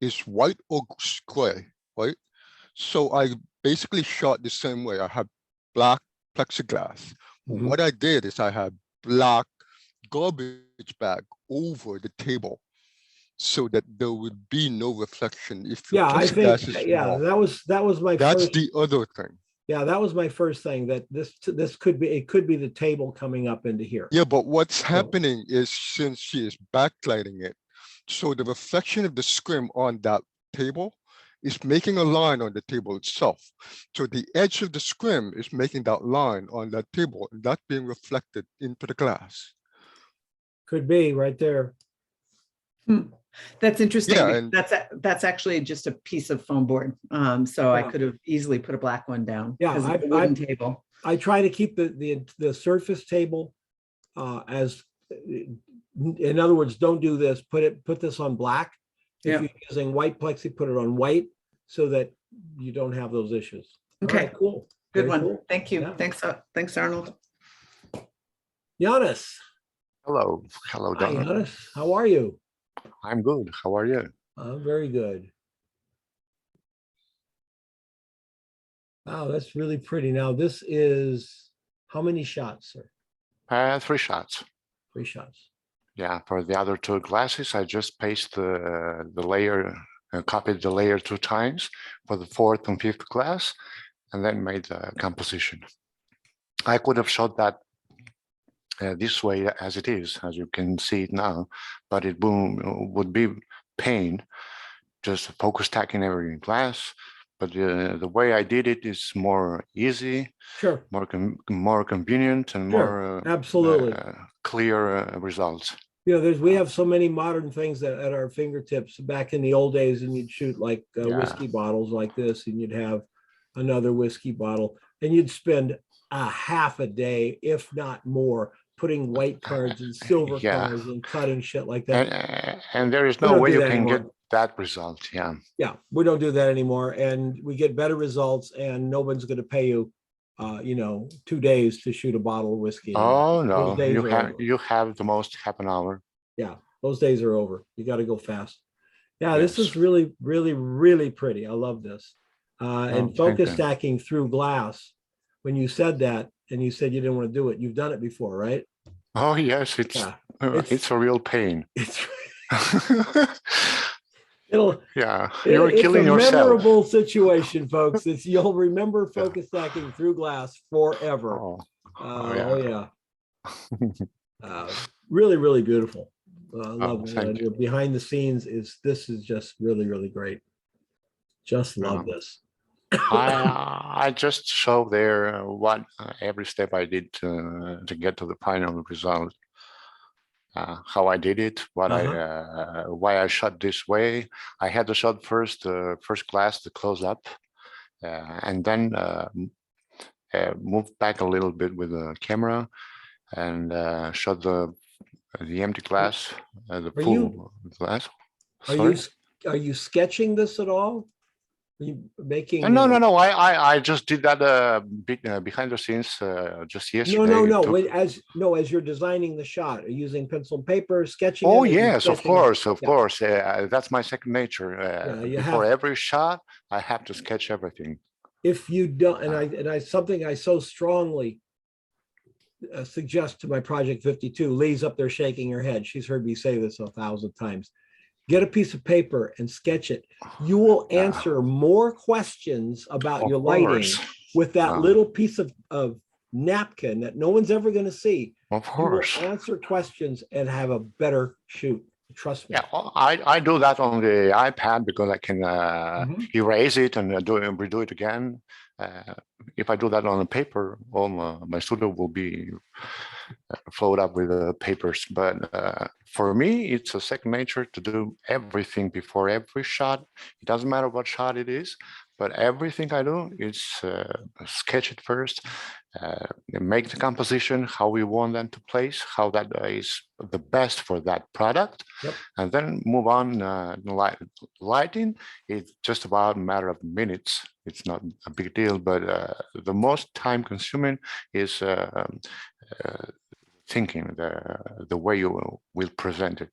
S4: is white or gray, right? So I basically shot the same way. I have black plexiglass.
S1: Mhm.
S4: What I did is I had black garbage bag over the table so that there would be no reflection. If your
S1: Yeah, I
S4: plexiglass
S1: think,
S4: is
S1: yeah,
S4: small,
S1: that was my
S4: that's
S1: first.
S4: the other thing.
S1: Yeah, that was my first thing, that this could be, it could be the table coming up into here.
S4: Yeah, but what's happening is since she is backlighting it, so the reflection of the scrim on that table is making a line on the table itself. So the edge of the scrim is making that line on that table and that being reflected into the glass.
S1: Could be right there.
S15: That's interesting.
S4: Yeah, and
S15: That's actually just a piece of foam board. So I
S1: Yeah.
S15: could have easily put a black one down.
S1: Yeah,
S15: 'cause it's a wooden table.
S1: I try to keep the surface table as, in other words, don't do this. Put this on black. If
S15: Yeah.
S1: you're using white plexi, put it on white so that you don't have those issues. All
S15: Okay.
S1: right, cool.
S15: Good
S1: Very
S15: one.
S1: cool.
S15: Thank you.
S1: Yeah.
S15: Thanks, Arnold.
S1: Giannis.
S16: Hello, hello,
S1: Hi,
S16: Don.
S1: Giannis. How are you?
S16: I'm good. How are you?
S1: I'm very good. Wow, that's really pretty. Now, this is how many shots, sir?
S16: 3 shots.
S1: 3 shots.
S16: Yeah, for the other 2 glasses, I just paste the layer, copied the layer 2 times for the 4th and 5th glass, and then made the composition. I could have shot that this way as it is, as you can see it now, but it would be pain just focus stacking every glass. But the way I did it is more easy,
S1: sure,
S16: more convenient, and
S1: sure.
S16: more
S1: Absolutely
S16: clear results.
S1: You know, we have so many modern things that at our fingertips. Back in the old days, and you'd shoot like whiskey bottles like this, and you'd have another whiskey bottle, and you'd spend a half a day, if not more, putting white cards and silver cards and cutting shit like that.
S16: And there is no way you can get that result. Yeah,
S1: we don't do that anymore, and we get better results, and no one's going to pay you 2 days to shoot a bottle of whiskey.
S16: Oh no, you have the most half an hour.
S1: Yeah, those days are over. You got to go fast. Yeah, this is really, really, really pretty. I love this. And focus stacking through glass. When you said that, and you said you didn't want to do it, you've done it before, right?
S16: Oh yes, it's a real pain.
S1: It's
S16: you're killing yourself.
S1: It's a memorable situation, folks. You'll remember focus stacking through glass forever. Yeah. Really, really beautiful. Love it. Behind the scenes this is just really, really great. Just love this.
S16: I just show there what every step I did to get to the final result. How I did it, why I shot this way. I had to shot first glass to close up, and then moved back a little bit with the camera and shot the empty glass, the full glass.
S1: Are you sketching this at all? Are you making?
S16: No. I just did that behind the scenes just yesterday.
S1: No. As you're designing the shot, are you using pencil and paper, sketching?
S16: Oh yes, of course. That's my second nature. Before every shot, I have to sketch everything.
S1: If you don't, and something I so strongly suggest to my Project 52. Lee's up there shaking her head. She's heard me say this 1,000 times. Get a piece of paper and sketch it. You will answer more questions about your lighting with that little piece of napkin that no one's ever going to see.
S16: Of course.
S1: You will answer questions and have a better shoot. Trust me.
S16: Yeah, I do that on the iPad because I can erase it and redo it again. If I do that on a paper, all my studio will be flowed up with papers. But for me, it's a second nature to do everything before every shot. It doesn't matter what shot it is, but everything I do is sketch it first, make the composition, how we want them to place, how that is the best for that product, and then move on. Lighting, it's just about a matter of minutes. It's not a big deal, but the most time consuming is thinking, the way you will present it.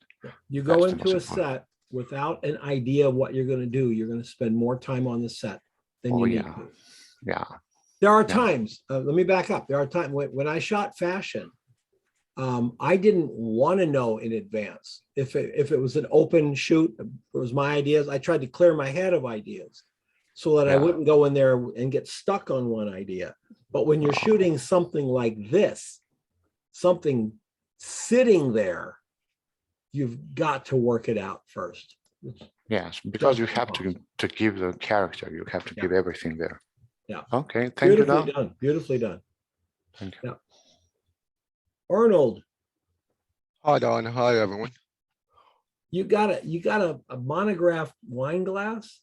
S1: You go into a set without an idea of what you're going to do. You're going to spend more time on the set than you need to.
S16: Yeah.
S1: There are times, let me back up. There are times when I shot fashion, I didn't want to know in advance. If it was an open shoot, it was my ideas. I tried to clear my head of ideas so that I wouldn't go in there and get stuck on one idea. But when you're shooting something like this, something sitting there, you've got to work it out first.
S16: Yes, because you have to give the character, you have to give everything there.
S1: Yeah.
S16: Okay, thank you, Don.
S1: Done. Beautifully done.
S16: Thank you.
S1: Yeah. Arnold.
S4: Hi, Don. Hi, everyone.
S1: You got a monograph wine glass.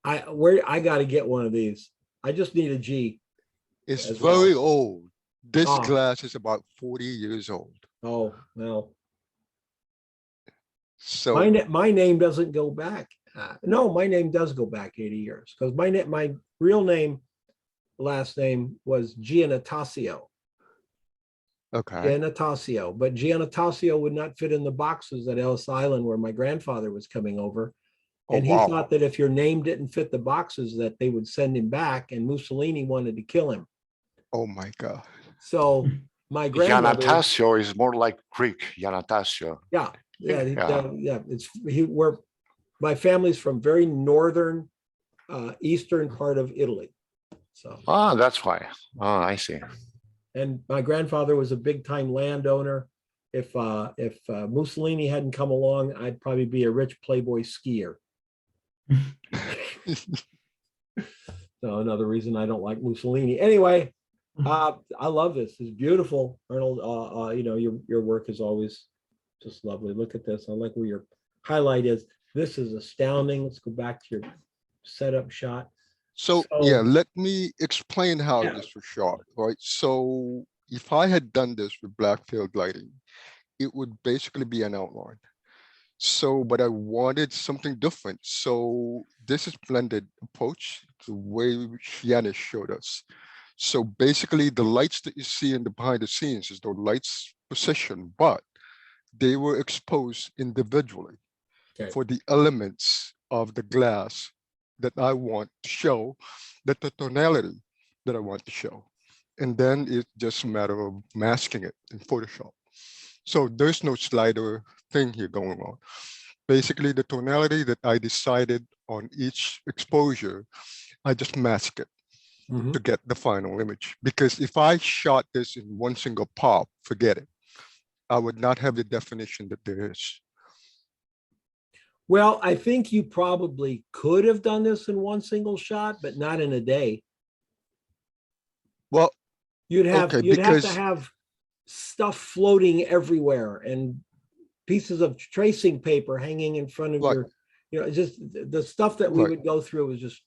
S1: I got to get one of these. I just need a G.
S4: It's
S1: as
S4: very
S1: well.
S4: old. This
S1: Oh.
S4: glass is about 40 years old.
S1: Oh, well,
S4: So
S1: my name doesn't go back. No, my name does go back 80 years because my real name, last name was Giannatasio.
S4: okay.
S1: Giannatasio, but Giannatasio would not fit in the boxes at Ellis Island where my grandfather was coming over.
S4: Oh,
S1: And he
S4: wow.
S1: thought that if your name didn't fit the boxes, that they would send him back, and Mussolini wanted to kill him.
S4: Oh my God.
S1: So my grandmother,
S16: Giannatasio is more like Greek, Giannatasio.
S1: yeah,
S16: Yeah.
S1: we're my family's from very northern, eastern part of Italy. So,
S16: Ah, that's why. Oh, I see.
S1: and my grandfather was a big time landowner. If Mussolini hadn't come along, I'd probably be a rich playboy skier. So another reason I don't like Mussolini. Anyway, I love this. It's beautiful, Arnold. You know, your work is always just lovely. Look at this. I like where your highlight is. This is astounding. Let's go back to your setup shot.
S4: So yeah, let me explain how this was shot, right? So if I had done this with black field lighting, it would basically be an outline. So, but I wanted something different. So this is blended approach, the way Yanis showed us. So basically the lights that you see in the behind the scenes is the lights position, but they were exposed individually for the elements of the glass that I want to show, that the tonality that I want to show. And then it's just a matter of masking it in Photoshop. So there's no slider thing here going on. Basically the tonality that I decided on each exposure, I just mask it to get the final image. Because if I shot this in one single pop, forget it. I would not have the definition that there is.
S1: Well, I think you probably could have done this in one single shot, but not in a day.
S4: Well,
S1: you'd have to
S4: because
S1: have stuff floating everywhere and pieces of tracing paper hanging in front of your, you know, just the stuff that we would go through was just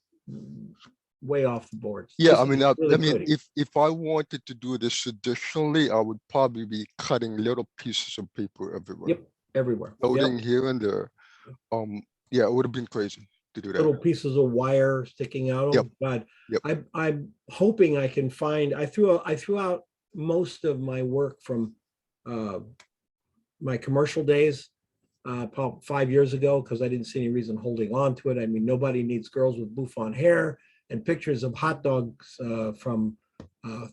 S1: way off the boards.
S4: Yeah,
S1: This
S4: I
S1: is
S4: mean,
S1: really pretty.
S4: if I wanted to do this traditionally, I would probably be cutting little pieces of paper everywhere.
S1: Yep, everywhere.
S4: Floating here and there. Yeah, it would have been crazy to do that.
S1: Little pieces of wire sticking out. Oh God, I'm hoping I can find. I threw out most of my work from my commercial days, probably 5 years ago, because I didn't see any reason holding on to it. I mean, nobody needs girls with bouffant hair, and pictures of hot dogs from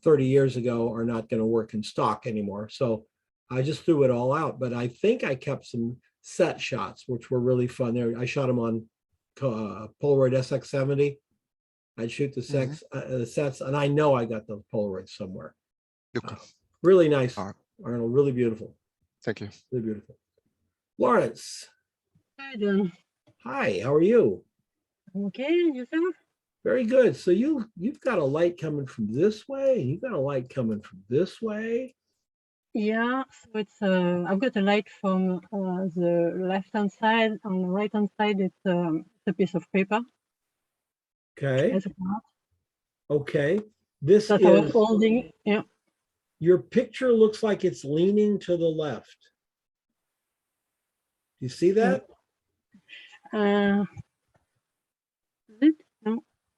S1: 30 years ago are not going to work in stock anymore. So I just threw it all out. But I think I kept some set shots, which were really fun. There, I shot them on Polaroid SX70. I'd shoot the sets, and I know I got those Polaroids somewhere. Really nice, Arnold. Really beautiful.
S4: Thank you.
S1: Really beautiful. Lawrence.
S17: Hi, John.
S1: Hi. How are you?
S17: Okay, yourself?
S1: Very good. So you've got a light coming from this way. You got a light coming from this way.
S17: Yeah, so it's I've got a light from the left-hand side. On the right-hand side, it's a piece of paper.
S1: Okay.
S17: As a part.
S1: Okay. This
S17: that
S1: is
S17: I was holding. Yeah.
S1: Your picture looks like it's leaning to the left. You see that?
S17: No.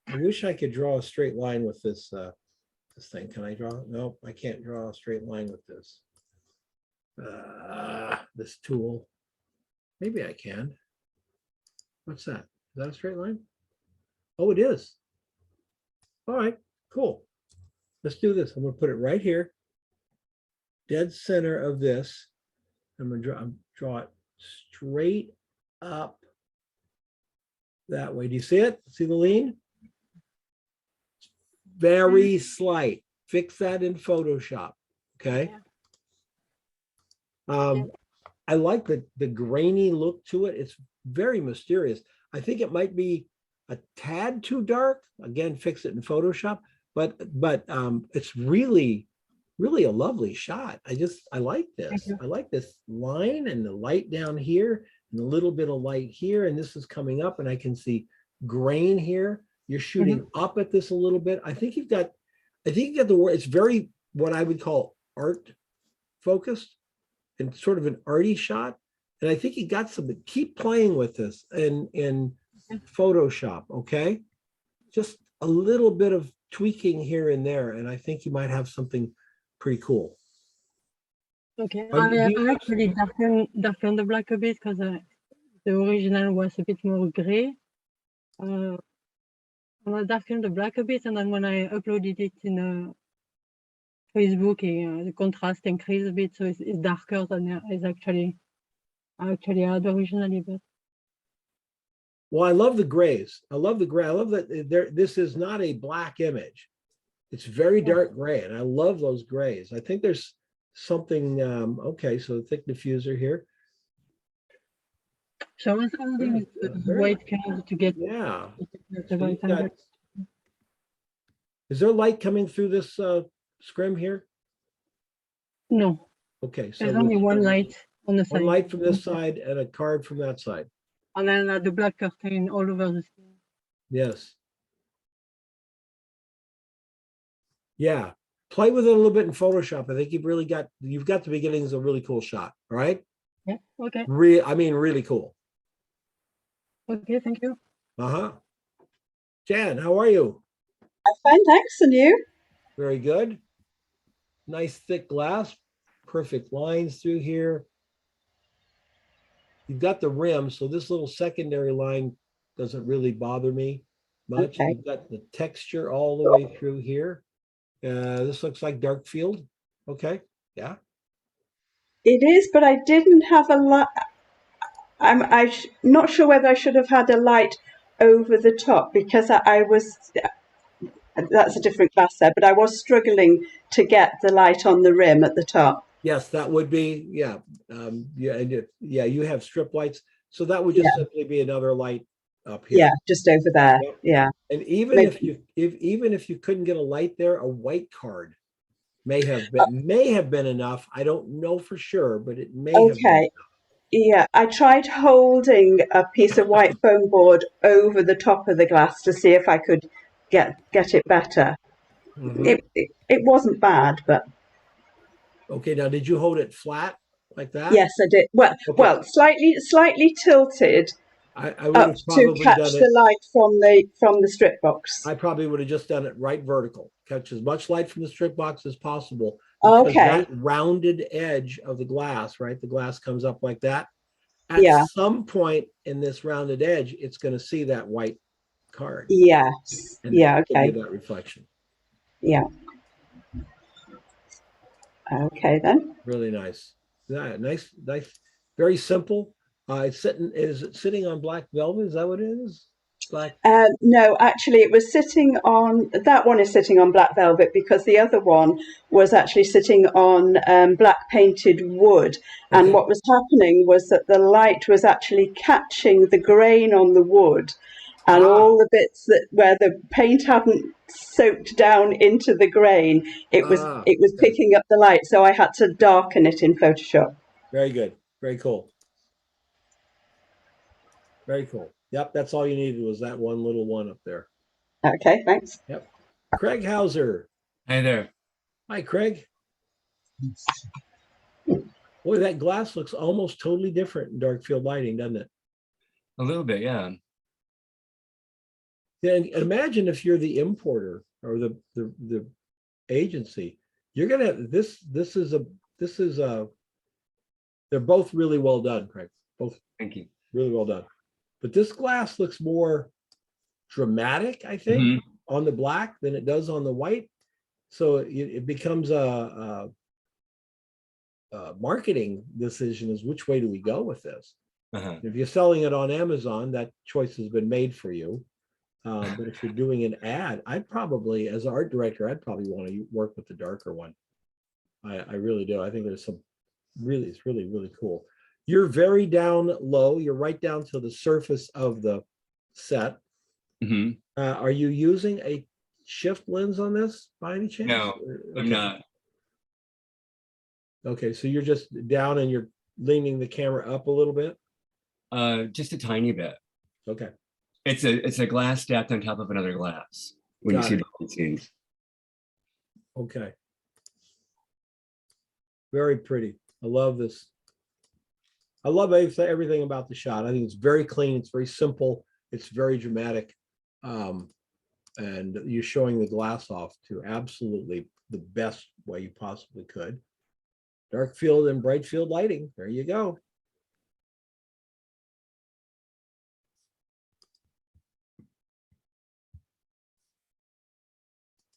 S1: I wish I could draw a straight line with this this thing. Can I draw? Nope, I can't draw a straight line with this. This tool. Maybe I can. What's that? Is that a straight line? Oh, it is. All right, cool. Let's do this. I'm going to put it right here, dead center of this. I'm going to draw it straight up that way. Do you see it? See the lean? Very slight. Fix that in Photoshop. Okay. I like the grainy look to it. It's very mysterious. I think it might be a tad too dark. Again, fix it in Photoshop. But it's really really a lovely shot. I like this.
S17: you.
S1: I like this line and the light down here and a little bit of light here. And this is coming up and I can see grain here. You're shooting up at this a little bit. I think you've got the word. It's very what I would call art focused and sort of an arty shot. And I think you got some, keep playing with this in Photoshop, okay? Just a little bit of tweaking here and there. And I think you might have something pretty cool.
S17: Okay,
S1: Do you-
S17: I actually darkened the black a bit because the original was a bit more gray. And I darkened the black a bit, and then when I uploaded it in Facebook, the contrast increased a bit, so it's darker than it's actually had originally. But
S1: Well, I love the grays. I love the gray. I love that this is not a black image. It's very dark gray, and I love those grays. I think there's something, okay, so thick diffuser here.
S17: so I was holding the white card to get
S1: Yeah.
S17: the right angle.
S1: Is there light coming through this scrim here?
S17: No,
S1: Okay, so
S17: there's only one light on the side.
S1: one light from this side and a card from that side.
S17: And then the black curtain all over the screen.
S1: Yes. Yeah. Play with it a little bit in Photoshop. I think you've got the beginnings of a really cool shot. All right.
S17: Yeah. Okay.
S1: Really cool.
S17: Okay. Thank you.
S1: Jan, how are you?
S18: I'm fine, thanks. And you?
S1: Very good. Nice thick glass, perfect lines through here. You've got the rim, so this little secondary line doesn't really bother me much.
S18: Okay.
S1: You've got the texture all the way through here. This looks like dark field. Okay, yeah.
S18: It is, but I didn't have a light. I'm not sure whether I should have had a light over the top because I was. That's a different glass there, but I was struggling to get the light on the rim at the top.
S1: Yes, that would be, yeah. You have strip lights. So that would just simply be another light up here.
S18: Yeah, just over there.
S1: Yep.
S18: Yeah.
S1: And even if you couldn't get a light there, a white card may have been enough. I don't know for sure, but it may have been enough.
S18: Yeah, I tried holding a piece of white foam board over the top of the glass to see if I could get it better. It wasn't bad, but
S1: okay. Now, did you hold it flat like that?
S18: yes, I did. Well, slightly tilted
S1: I would
S18: up
S1: have
S18: to
S1: probably
S18: catch
S1: done
S18: the light from the strip box.
S1: I probably would have just done it right vertical, catch as much light from the strip box as possible.
S18: Okay.
S1: That rounded edge of the glass, right? The glass comes up like that. At some point in this rounded edge, it's going to see that white card.
S18: Yes.
S1: And
S18: Yeah. Okay.
S1: that reflection.
S18: Yeah. Okay then.
S1: Really nice. Yeah, nice, very simple. Is it sitting on black velvet? Is that what it is? Black.
S18: No, actually, it was sitting on, that one is sitting on black velvet because the other one was actually sitting on black painted wood. And what was happening was that the light was actually catching the grain on the wood and all the bits where the paint hadn't soaked down into the grain, it was picking up the light. So I had to darken it in Photoshop.
S1: Very good. Very cool. Very cool. Yep, that's all you needed was that one little one up there.
S18: Okay, thanks.
S1: Yep. Craig Hauser.
S19: Hi there.
S1: Hi, Craig. Boy, that glass looks almost totally different in dark field lighting, doesn't it?
S19: A little bit, yeah.
S1: Yeah, and imagine if you're the importer or the agency, you're gonna have this is a they're both really well done, Craig. Both
S19: thank you.
S1: Really well done. But this glass looks more dramatic, I think, on the black than it does on the white. So it becomes a marketing decision is which way do we go with this? If you're selling it on Amazon, that choice has been made for you. But if you're doing an ad, I'd probably, as an art director, I'd probably want to work with the darker one. I really do. I think there's some it's really, really cool. You're very down low. You're right down to the surface of the set. Are you using a shift lens on this by any chance?
S19: No, I'm not.
S1: Okay, so you're just down and you're leaning the camera up a little bit?
S19: Just a tiny bit.
S1: Okay,
S19: It's a glass stacked on top of another glass when
S1: Got
S19: you
S1: it.
S19: see the scenes.
S1: okay. Very pretty. I love this. I love everything about the shot. I think it's very clean. It's very simple. It's very dramatic. And you're showing the glass off to absolutely the best way you possibly could. Dark field and bright field lighting. There you go.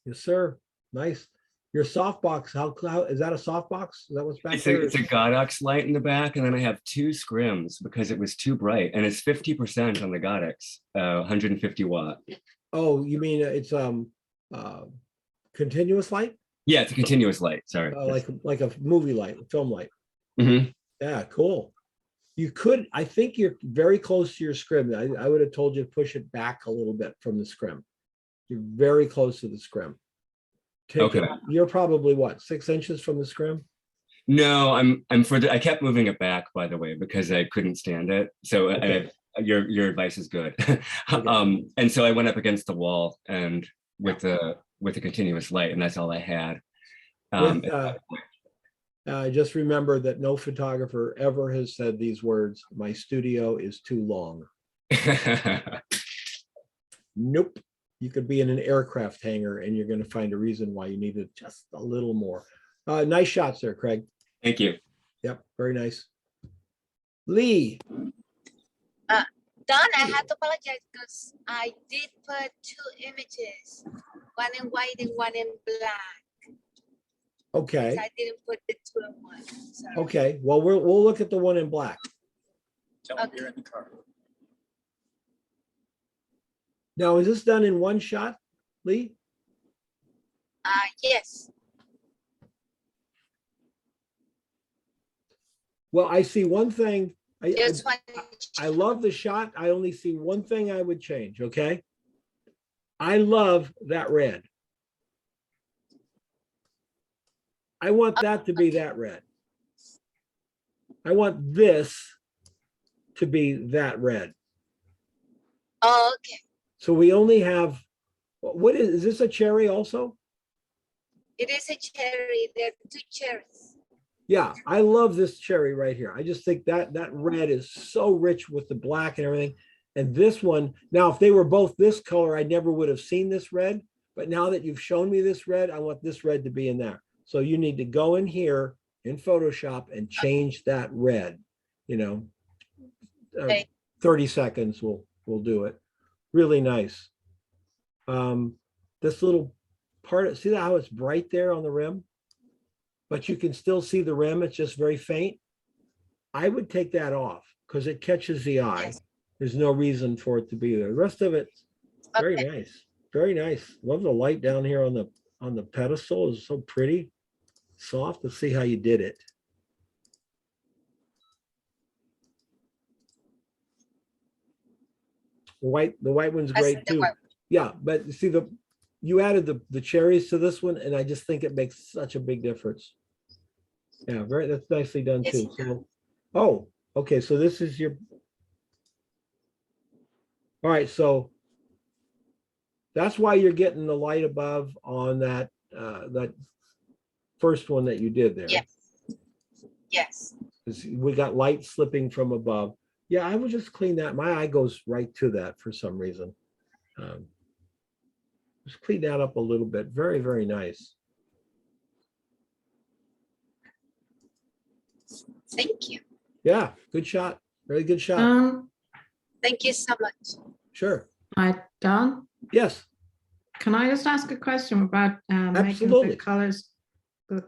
S1: Yes, sir. Nice. Your softbox, how is that a softbox? Is that what's back there?
S19: It's a Godox light in the back, and then I have 2 scrims because it was too bright, and it's 50% on the Godox, 150 watt.
S1: Oh, you mean it's continuous light?
S19: Yeah, it's a continuous light. Sorry.
S1: Like a movie light, film light.
S19: Mhm.
S1: Yeah, cool. You could, I think you're very close to your scrim. I would have told you to push it back a little bit from the scrim. You're very close to the scrim.
S19: Okay.
S1: You're probably what, 6 inches from the scrim?
S19: No, I'm further. I kept moving it back, by the way, because I couldn't stand it. So
S1: Okay.
S19: Your advice is good. And so I went up against the wall and with the continuous light, and that's all I had.
S1: Just remember that no photographer ever has said these words, "My studio is too long." Nope. You could be in an aircraft hangar and you're going to find a reason why you needed just a little more. Nice shots there, Craig.
S19: Thank you.
S1: Yep, very nice. Lee.
S20: Don, I have to apologize because I did put 2 images, one in white and one in black.
S1: Okay.
S20: So I didn't put the 2 in one. Sorry.
S1: Okay. Well, we'll look at the one in black.
S20: Tell them you're in the car.
S1: Now, is this done in one shot, Lee?
S20: Yes.
S1: Well, I see one thing.
S20: Just one.
S1: I love the shot. I only see one thing I would change, okay? I love that red. I want that to be that red. I want this to be that red.
S20: Oh, okay.
S1: So we only have, what is this a cherry also?
S20: It is a cherry. There are 2 cherries.
S1: Yeah, I love this cherry right here. I just think that red is so rich with the black and everything. And this one, now, if they were both this color, I never would have seen this red. But now that you've shown me this red, I want this red to be in there. So you need to go in here in Photoshop and change that red, 30 seconds will do it. Really nice. This little part, see how it's bright there on the rim? But you can still see the rim, it's just very faint. I would take that off because it catches the eye. There's no reason for it to be there. The rest of it, very nice. Very nice. Love the light down here on the pedestal. It's so pretty. Soft. Let's see how you did it. The white one's great too. Yeah, but you see you added the cherries to this one, and I just think it makes such a big difference. Yeah, that's nicely done too. So, oh, okay. So this is your. All right, so that's why you're getting the light above on that that first one that you did there.
S20: Yes. Yes.
S1: We got light slipping from above. Yeah, I would just clean that. My eye goes right to that for some reason. Just clean that up a little bit. Very, very nice.
S20: Thank you.
S1: Yeah, good shot. Very good shot.
S20: Thank you so much.
S1: Sure.
S21: Hi, Don.
S1: Yes.
S21: Can I just ask a question about making the colors of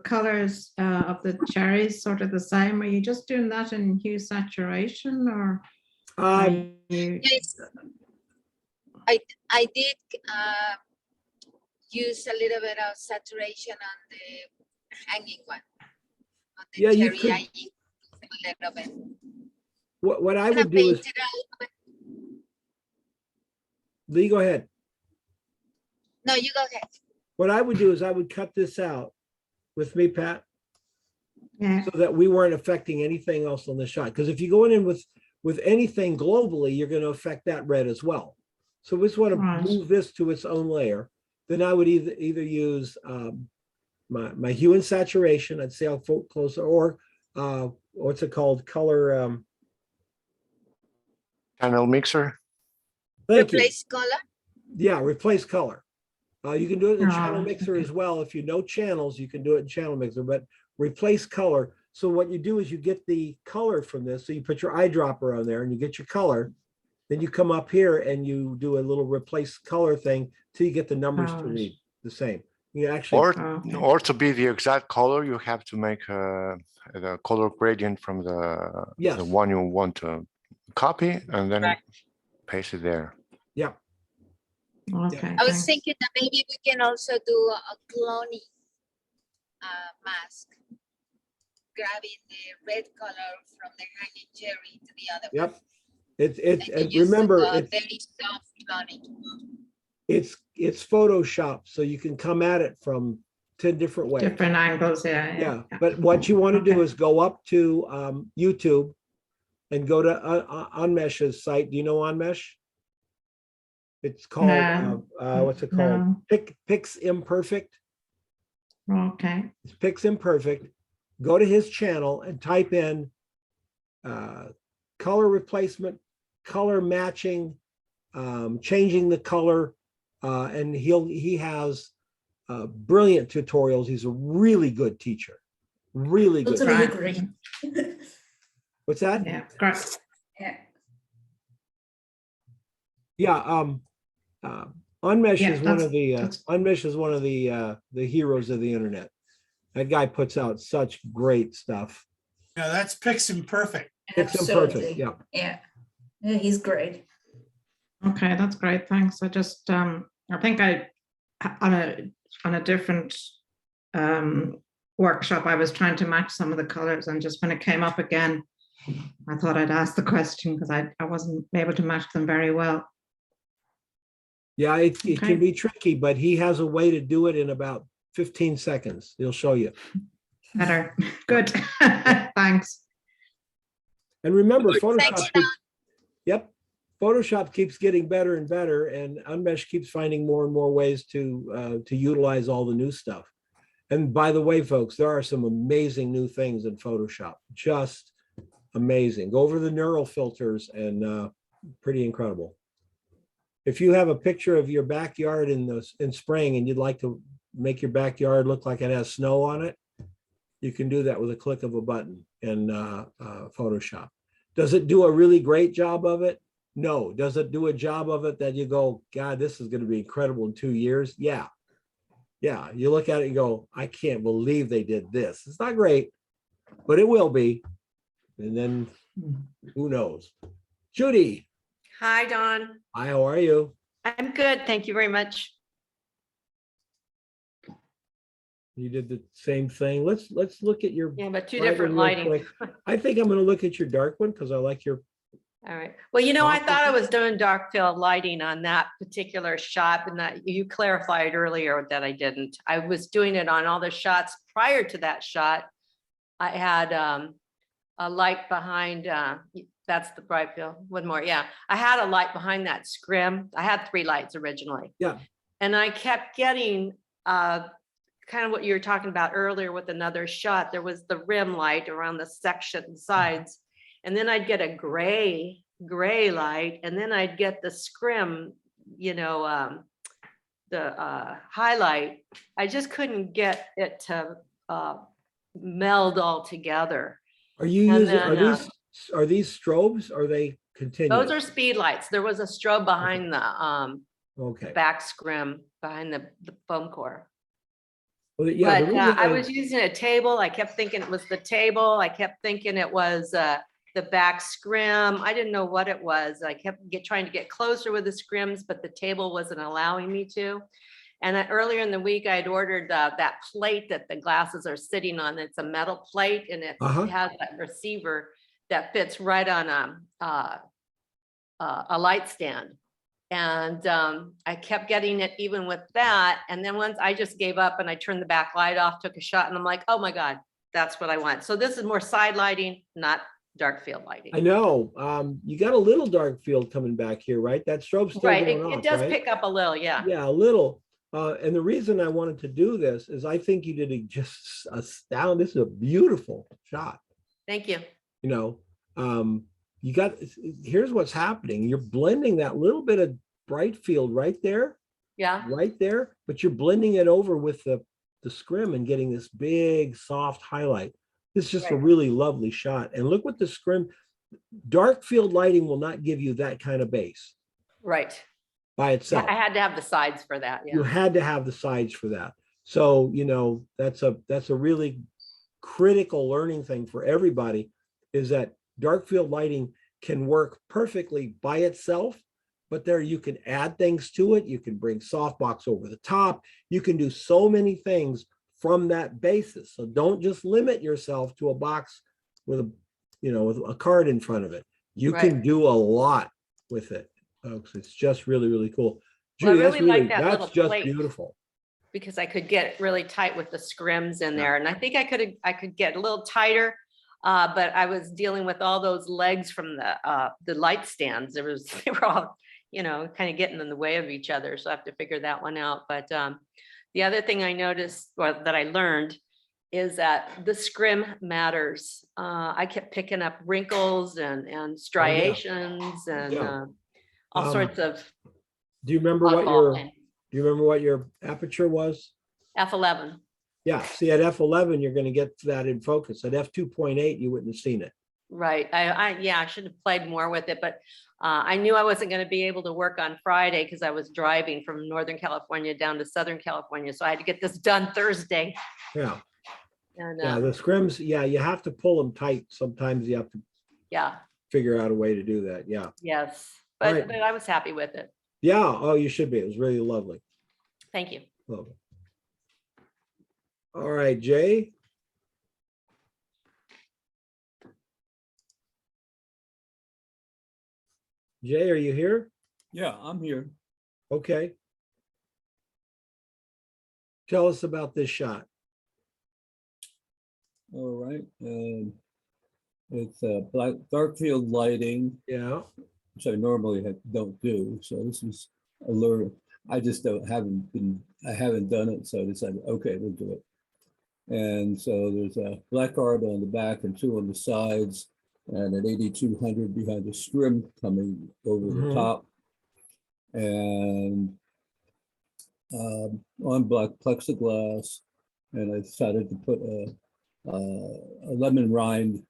S21: the cherries sort of the same? Are you just doing that in hue saturation, or?
S20: Yes, I did use a little bit of saturation on the hanging one. On the
S1: Yeah, you
S20: cherry,
S1: could.
S20: I used a little bit.
S1: What I would do is. Lee, go ahead.
S20: No, you go ahead.
S1: What I would do is I would cut this out with me, Pat.
S21: Yeah.
S1: so that we weren't affecting anything else on the shot. Because if you go in with anything globally, you're going to affect that red as well. So we just want to
S21: Right.
S1: move this to its own layer. Then I would either use my hue and saturation. I'd say I'll closer, or what's it called? Color.
S16: Channel mixer.
S1: Thank you.
S20: Replace color.
S1: Yeah, replace color. You can do it in channel
S21: Oh,
S1: mixer as well. If you know channels, you can do it in channel mixer, but replace color. So what you do is you get the color from this. So you put your eyedropper on there and you get your color. Then you come up here and you do a little replace color thing till you get the numbers to read the same. You actually,
S16: Or to be the exact color, you have to make the color gradient from the one you want to copy, and then paste it there.
S1: Yeah.
S21: Okay.
S20: I was thinking that maybe we can also do a cloning mask, grabbing the red color from the hanging cherry to the other one.
S1: Yep. It's
S20: And
S1: and
S20: use
S1: remember
S20: a
S1: it's
S20: very soft cloning.
S1: it's Photoshop, so you can come at it from 10 different ways.
S21: Different angles, yeah.
S1: Yeah, but what you want to do is go up to YouTube and go to Unmesh's site. Do you know Unmesh? It's called what's it called? Pix Imperfect.
S21: Okay.
S1: It's Pix Imperfect. Go to his channel and type in color replacement, color matching, changing the color, and he has brilliant tutorials. He's a really good teacher. Really good.
S14: Totally agree.
S1: What's that?
S21: Yeah, great.
S14: Yeah.
S1: Yeah. Unmesh
S21: Yeah,
S1: is one
S21: that's-
S1: of the
S21: that's-
S1: Unmesh is one of the heroes of the internet. That guy puts out such great stuff.
S3: Yeah, that's Pix Imperfect.
S1: Pix Imperfect. Yeah.
S14: Yeah. Yeah, he's great.
S21: Okay, that's great. Thanks. I just I think on a different workshop, I was trying to match some of the colors, and just when it came up again, I thought I'd ask the question because I wasn't able to match them very well.
S1: Yeah, it can be tricky, but he has a way to do it in about 15 seconds. He'll show you.
S21: Better. Good. Thanks.
S1: And remember, Photoshop keeps getting better and better, and Unmesh keeps finding more and more ways to utilize all the new stuff. And by the way, folks, there are some amazing new things in Photoshop. Just amazing. Go over the neural filters and pretty incredible. If you have a picture of your backyard in spring and you'd like to make your backyard look like it has snow on it, you can do that with a click of a button in Photoshop. Does it do a really great job of it? No. Does it do a job of it that you go, God, this is going to be incredible in 2 years? Yeah. Yeah. You look at it and go, I can't believe they did this. It's not great, but it will be. And then who knows? Judy.
S5: Hi, Don.
S1: Hi, how are you?
S5: I'm good. Thank you very much.
S1: You did the same thing. Let's look at your.
S5: Yeah, but two
S1: bright one
S5: different
S1: real
S5: lighting.
S1: quick. I think I'm going to look at your dark one because I like your.
S5: All right. Well, you know, I thought I was doing dark field lighting on that particular shot, and that you clarified earlier that I didn't. I was doing it on all the shots prior to that shot. I had a light behind, that's the bright field. One more, yeah. I had a light behind that scrim. I had 3 lights originally.
S1: Yeah.
S5: And I kept getting kind of what you were talking about earlier with another shot. There was the rim light around the section sides. And then I'd get a gray light, and then I'd get the scrim, you know, the highlight. I just couldn't get it to meld all together.
S1: Are you using, are these strobes? Or are they continuous?
S5: Those are speed lights. There was a strobe behind the back scrim, behind the foam core.
S1: Well, yeah,
S5: But I was using a table. I kept thinking it was the table. I kept thinking it was the back scrim. I didn't know what it was. I kept trying to get closer with the scrims, but the table wasn't allowing me to. And earlier in the week, I'd ordered that plate that the glasses are sitting on. It's a metal plate, and it has that receiver that fits right on a light stand. And I kept getting it even with that. And then once I just gave up and I turned the back light off, took a shot, and I'm like, oh my God, That's what I want. So this is more side lighting, not dark field lighting.
S1: I know. You got a little dark field coming back here, right? That strobe's still
S5: Right,
S1: going
S5: it
S1: off,
S5: does
S1: right?
S5: pick up a little, yeah.
S1: Yeah, a little. And the reason I wanted to do this is I think you did just astounding. This is a beautiful shot.
S5: Thank you.
S1: You know, you got, here's what's happening. You're blending that little bit of bright field right there,
S5: Yeah.
S1: but you're blending it over with the scrim and getting this big soft highlight. It's just a really lovely shot. And look what the scrim, dark field lighting will not give you that kind of base.
S5: Right.
S1: By itself.
S5: I had to have the sides for that. Yeah.
S1: You had to have the sides for that. So, you know, that's a really critical learning thing for everybody, is that dark field lighting can work perfectly by itself, but there you can add things to it. You can bring softbox over the top. You can do so many things from that basis. So don't just limit yourself to a box with a, you know, with a card in front of it. You can do a lot with it, folks. It's just really, really cool.
S5: Well,
S1: Judy,
S5: I really like that
S1: that's
S5: little
S1: just
S5: plate,
S1: beautiful.
S5: because I could get really tight with the scrims in there. And I think I could get a little tighter, but I was dealing with all those legs from the light stands. They were all, you know, kind of getting in the way of each other. So I have to figure that one out. But the other thing I noticed, or that I learned, is that the scrim matters. I kept picking up wrinkles and striations and all sorts of.
S1: Do you remember what your aperture was?
S5: F11.
S1: Yeah, see, at F11, you're going to get that in focus. At F2.8, you wouldn't have seen it.
S5: Right. I should have played more with it, but I knew I wasn't going to be able to work on Friday because I was driving from Northern California down to Southern California. So I had to get this done Thursday.
S1: Yeah.
S5: And,
S1: yeah, the scrims, yeah, you have to pull them tight. Sometimes you have to figure out a way to do that. Yeah.
S5: Yes. But,
S1: Right.
S5: but I was happy with it.
S1: Yeah. Oh, you should be. It was really lovely.
S5: Thank you.
S1: Lovely. All right, Jay. Jay, are you here?
S6: Yeah, I'm here.
S1: Okay. Tell us about this shot.
S6: All right. It's dark field lighting.
S1: Yeah.
S6: Which I normally don't do. So this is a learn. I just I haven't done it. So I decided, okay, we'll do it. And so there's a black art on the back and two on the sides, and an 8200 behind the scrim coming over the top. And on black plexiglass, and I decided to put a lemon rind,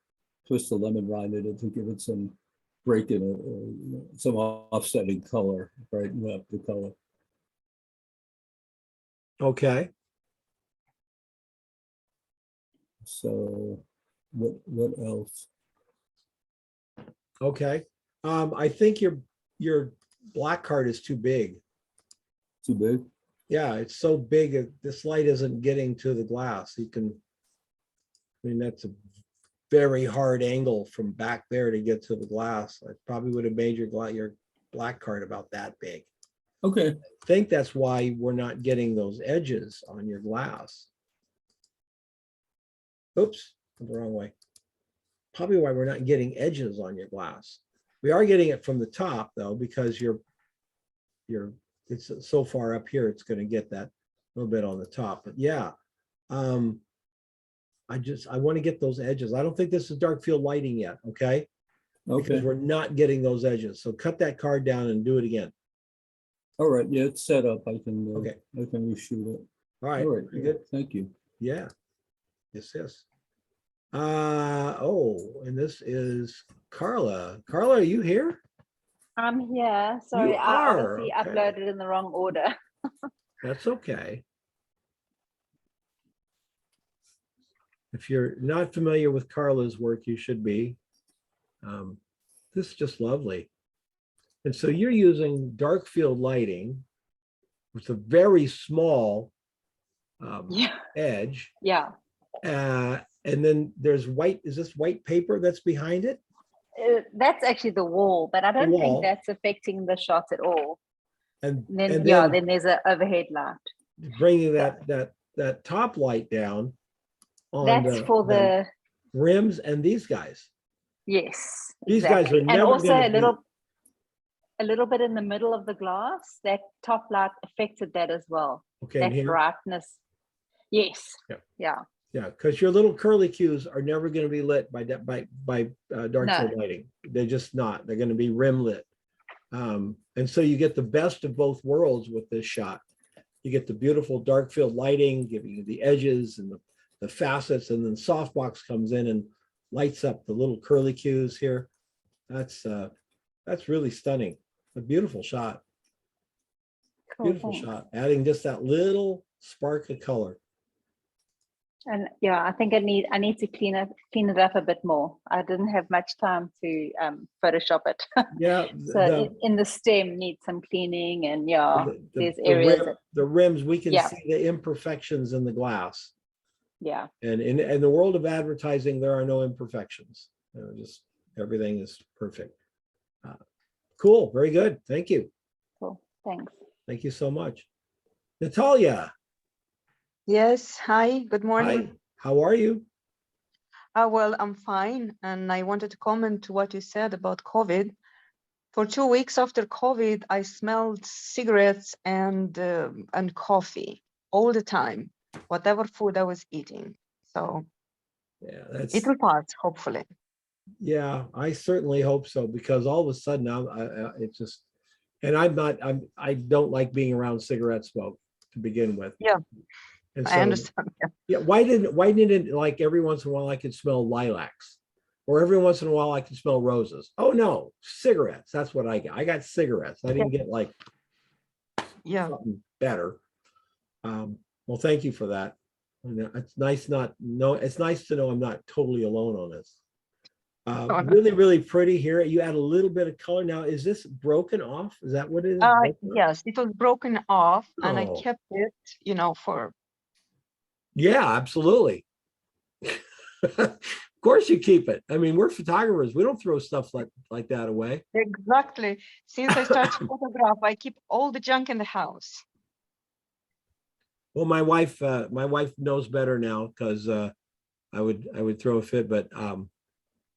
S6: twist the lemon rind in it to give it some break in it, some offsetting color, brighten up the color.
S1: Okay.
S6: So what else?
S1: Okay. I think your black card is too big.
S6: Too big?
S1: Yeah, it's so big. This light isn't getting to the glass. You can, I mean, that's a very hard angle from back there to get to the glass. I probably would have made your black card about that big.
S6: Okay.
S1: I think that's why we're not getting those edges on your glass. Oops, the wrong way. Probably why we're not getting edges on your glass. We are getting it from the top though, because it's so far up here, it's going to get that little bit on the top. But yeah, I want to get those edges. I don't think this is dark field lighting yet. Okay. Because we're not getting those edges. So cut that card down and do it again.
S6: All right. Yeah, it's set up. I can reshoot it.
S1: All right.
S6: All right.
S1: Very good.
S6: Thank you.
S1: Yeah. Yes. And this is Carla. Carla, are you here?
S22: I'm here. Sorry,
S1: You
S22: I
S1: are,
S22: obviously
S1: okay.
S22: uploaded in the wrong order.
S1: That's okay. If you're not familiar with Carla's work, you should be. This is just lovely. And so you're using dark field lighting with a very small edge.
S22: Yeah.
S1: And then there's white, is this white paper that's behind it?
S22: That's actually the wall, but I don't
S1: wall.
S22: think that's affecting the shot at all.
S1: And
S22: then there's an overhead light.
S1: bringing that top light down. on
S22: That's for the,
S1: rims and these guys.
S22: yes.
S1: These guys
S22: exactly.
S1: are
S22: And
S1: never
S22: also
S1: gonna
S22: a little bit in the middle of the glass, that top light affected that as well.
S1: Okay, and
S22: That
S1: here?
S22: brightness. Yes.
S1: Yeah.
S22: Yeah.
S1: Yeah, because your little curly cues are never going to be lit by dark
S22: No.
S1: field lighting. They're just not. They're going to be rim lit. And so you get the best of both worlds with this shot. You get the beautiful dark field lighting, giving you the edges and the facets, and then softbox comes in and lights up the little curly cues here. That's really stunning. A beautiful shot.
S22: Cool,
S1: Beautiful
S22: thanks.
S1: shot. Adding just that little spark of color.
S22: And yeah, I think I need to clean it up a bit more. I didn't have much time to Photoshop it.
S1: Yeah.
S22: So in the stem needs some cleaning, and yeah, there's areas
S1: the rims, we can
S22: Yeah.
S1: see the imperfections in the glass.
S22: yeah.
S1: And in the world of advertising, there are no imperfections. Just everything is perfect. Cool. Very good. Thank you.
S22: Cool. Thanks.
S1: Thank you so much. Natalia,
S2: Yes, hi, good morning.
S1: hi. How are you?
S2: Well, I'm fine. And I wanted to comment to what you said about COVID. For 2 weeks after COVID, I smelled cigarettes and coffee all the time, whatever food I was eating. So
S1: Yeah, that's
S2: it will pass, hopefully.
S1: yeah. I certainly hope so, because all of a sudden now it's just, and I don't like being around cigarette smoke to begin with.
S2: Yeah,
S1: And
S2: I understand. Yeah.
S1: Yeah, why didn't like every once in a while I could smell lilacs, or every once in a while I could smell roses? Oh no, cigarettes. That's what I got. I got cigarettes. I didn't get like something better. Well, thank you for that. And it's nice it's nice to know I'm not totally alone on this. Really, really pretty here. You add a little bit of color. Now, is this broken off? Is that what it is?
S2: Yes, it was broken off and I
S1: Oh.
S2: kept it, for
S1: Yeah, absolutely. Of course you keep it. I mean, we're photographers. We don't throw stuff like that away.
S2: exactly. Since I started to photograph, I keep all the junk in the house.
S1: Well, my wife knows better now, because I would throw a fit, but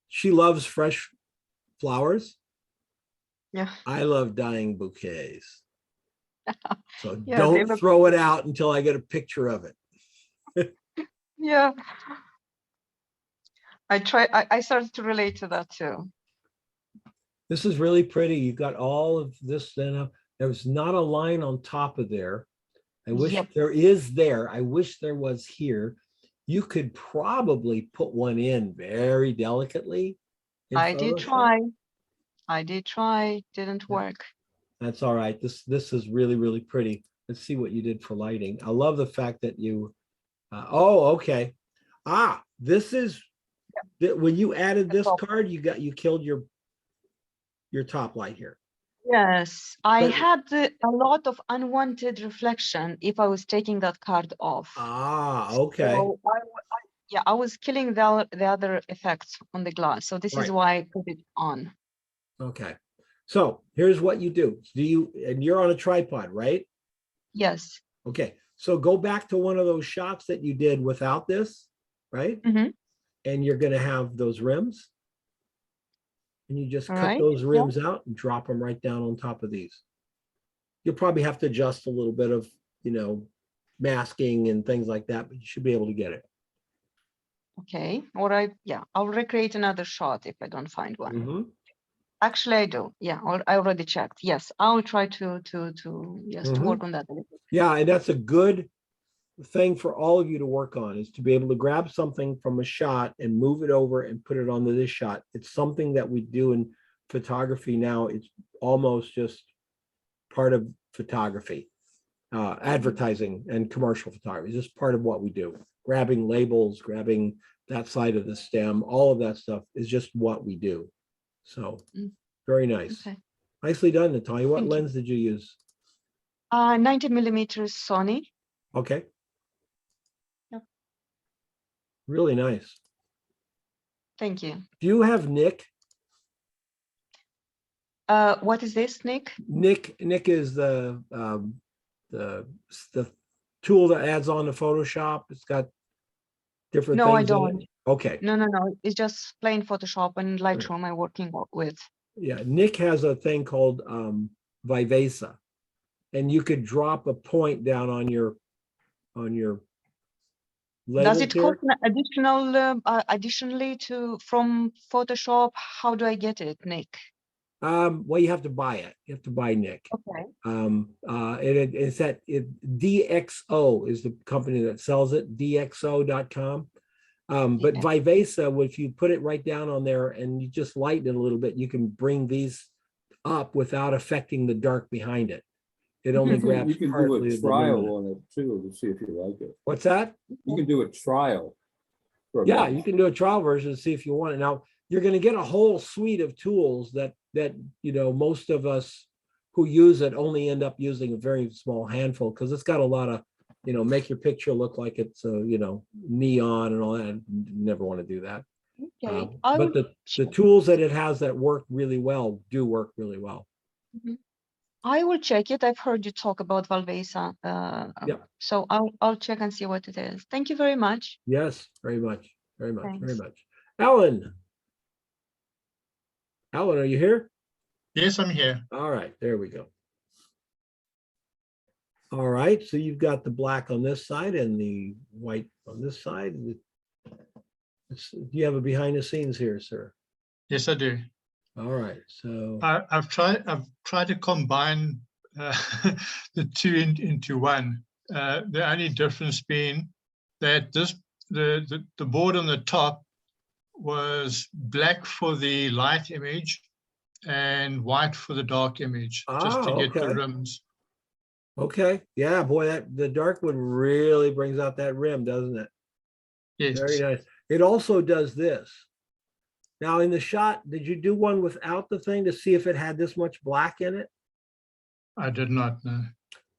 S1: she loves fresh flowers.
S2: Yeah.
S1: I love dying bouquets. So
S2: Yeah, they
S1: don't
S2: look-
S1: throw it out until I get a picture of it.
S2: Yeah. I started to relate to that too.
S1: This is really pretty. You got all of this then up. There's not a line on top of there. I wish there is there. I wish there was here. You could probably put one in very delicately. in
S2: I did
S1: Photoshop.
S2: try. Didn't work.
S1: That's all right. This is really, really pretty. Let's see what you did for lighting. I love the fact that you, okay. This is, when you added this card, you killed your top light here.
S2: Yes, I
S1: But-
S2: had a lot of unwanted reflection if I was taking that card off.
S1: Okay.
S2: So I was killing the other effects on the glass. So this is
S1: Right.
S2: why I put it on.
S1: Okay. So here's what you do. And you're on a tripod, right?
S2: Yes.
S1: Okay. So go back to one of those shots that you did without this, right?
S2: Mm-hmm.
S1: And you're going to have those rims. And you just
S2: All
S1: cut
S2: right,
S1: those
S2: yeah.
S1: rims out and drop them right down on top of these. You'll probably have to adjust a little bit of, masking and things like that, but you should be able to get it.
S2: Okay. I'll recreate another shot if I don't find one.
S1: Mhm.
S2: Actually, I do. Yeah, I already checked. Yes, I'll try to work on that a little bit.
S1: Yeah, and that's a good thing for all of you to work on, is to be able to grab something from a shot and move it over and put it onto this shot. It's something that we do in photography now. It's almost just part of photography, advertising and commercial photography. It's just part of what we do. Grabbing labels, grabbing that side of the stem, all of that stuff is just what we do. So very nice.
S2: Okay.
S1: Nicely done, Natalia. What
S2: Thank you.
S1: lens did you use?
S2: 90 millimeters Sony.
S1: Okay.
S2: Yep.
S1: Really nice.
S2: Thank you.
S1: Do you have Nick?
S2: What is this, Nick?
S1: Nick is the tool that adds on to Photoshop. It's got different
S2: No, I
S1: things in it?
S2: don't.
S1: Okay.
S2: No. It's just plain Photoshop and Lightroom I'm working with.
S1: Yeah, Nick has a thing called Vivesa, and you could drop a point down on your label.
S2: Does it cost additionally from Photoshop? How do I get it, Nick?
S1: Well, you have to buy it. You have to buy Nick.
S2: Okay.
S1: It's at DxO is the company that sells it, DxO.com. But Vivesa, if you put it right down on there and you just lighten it a little bit, you can bring these up without affecting the dark behind it. It only grabs
S6: You can do
S1: partly
S6: a
S1: of the
S6: trial
S1: luminance.
S6: on it too to see if you like it.
S1: What's that?
S6: You can do a trial. for a
S1: Yeah,
S6: month.
S1: you can do a trial version to see if you want it. Now, you're going to get a whole suite of tools that most of us who use it only end up using a very small handful, because it's got a lot of, make your picture look like it's neon and all that. Never want to do that.
S2: Okay.
S1: But the tools that it has that work really well do work really well.
S2: I will check it. I've heard you talk about Valvesa. So I'll check and see what it is. Thank you very much.
S1: Yes, very much, very much, very
S2: Thanks.
S1: much. Alan, are you here?
S7: Yes, I'm here.
S1: All right, there we go. All right, so you've got the black on this side and the white on this side. Do you have a behind the scenes here, sir?
S7: Yes, I do.
S1: All right, so
S7: I've tried to combine the two into one. The only difference being that the board on the top was black for the light image and white for the dark image, just to get the rims.
S1: Okay, yeah, boy, the dark one really brings out that rim, doesn't it?
S7: Yes.
S1: Very nice. It also does this. Now, in the shot, did you do one without the thing to see if it had this much black in it?
S7: I did not know.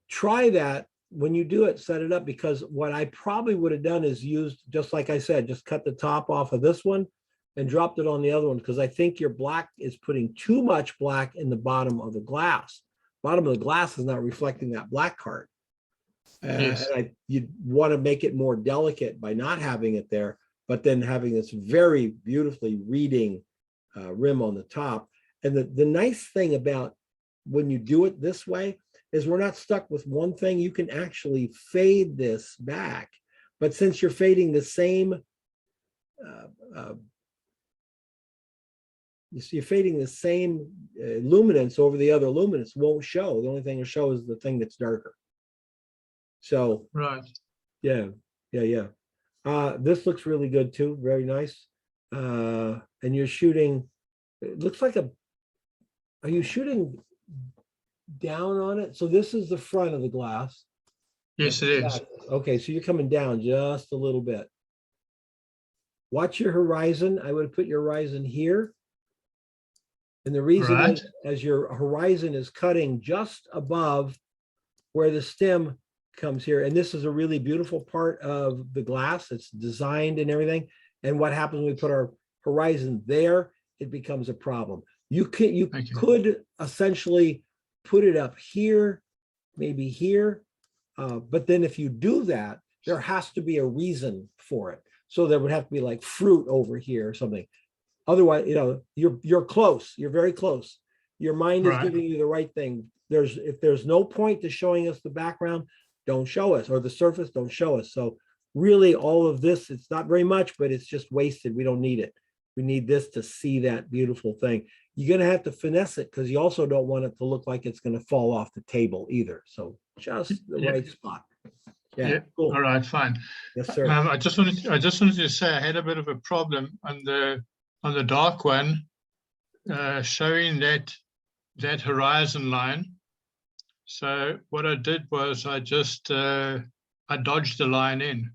S1: Try that when you do it, set it up, because what I probably would have done is used, just like I said, just cut the top off of this one and dropped it on the other one, because I think your black is putting too much black in the bottom of the glass. Bottom of the glass is not reflecting that black part.
S7: Yes.
S1: And you want to make it more delicate by not having it there, but then having this very beautifully reading rim on the top. And the nice thing about when you do it this way is we're not stuck with one thing. You can actually fade this back. But since you're fading the same, you're fading the same luminance over the other luminance, won't show. The only thing that shows is the thing that's darker. So,
S7: right.
S1: Yeah. This looks really good too. Very nice. And you're shooting, it looks like are you shooting down on it? So this is the front of the glass.
S7: Yes, it is.
S1: Okay, so you're coming down just a little bit. Watch your horizon. I would put your horizon here. And the reason is, as your horizon is cutting just above where the stem comes here, and this is a really beautiful part of the glass. It's designed and everything. And what happens when we put our horizon there, it becomes a problem. You could essentially put it up here, maybe here. But then if you do that, there has to be a reason for it. So there would have to be like fruit over here or something. Otherwise, you're close. You're very close. Your mind is giving you the right thing. If there's no point to showing us the background, don't show us, or the surface, don't show us. So really all of this, it's not very much, but it's just wasted. We don't need it. We need this to see that beautiful thing. You're going to have to finesse it, because you also don't want it to look like it's going to fall off the table either. So just the right spot. Yeah. Cool.
S7: All right, fine.
S1: Yes, sir.
S7: I just wanted to say I had a bit of a problem on the dark one, showing that horizon line. So what I did was I just I dodged the line in.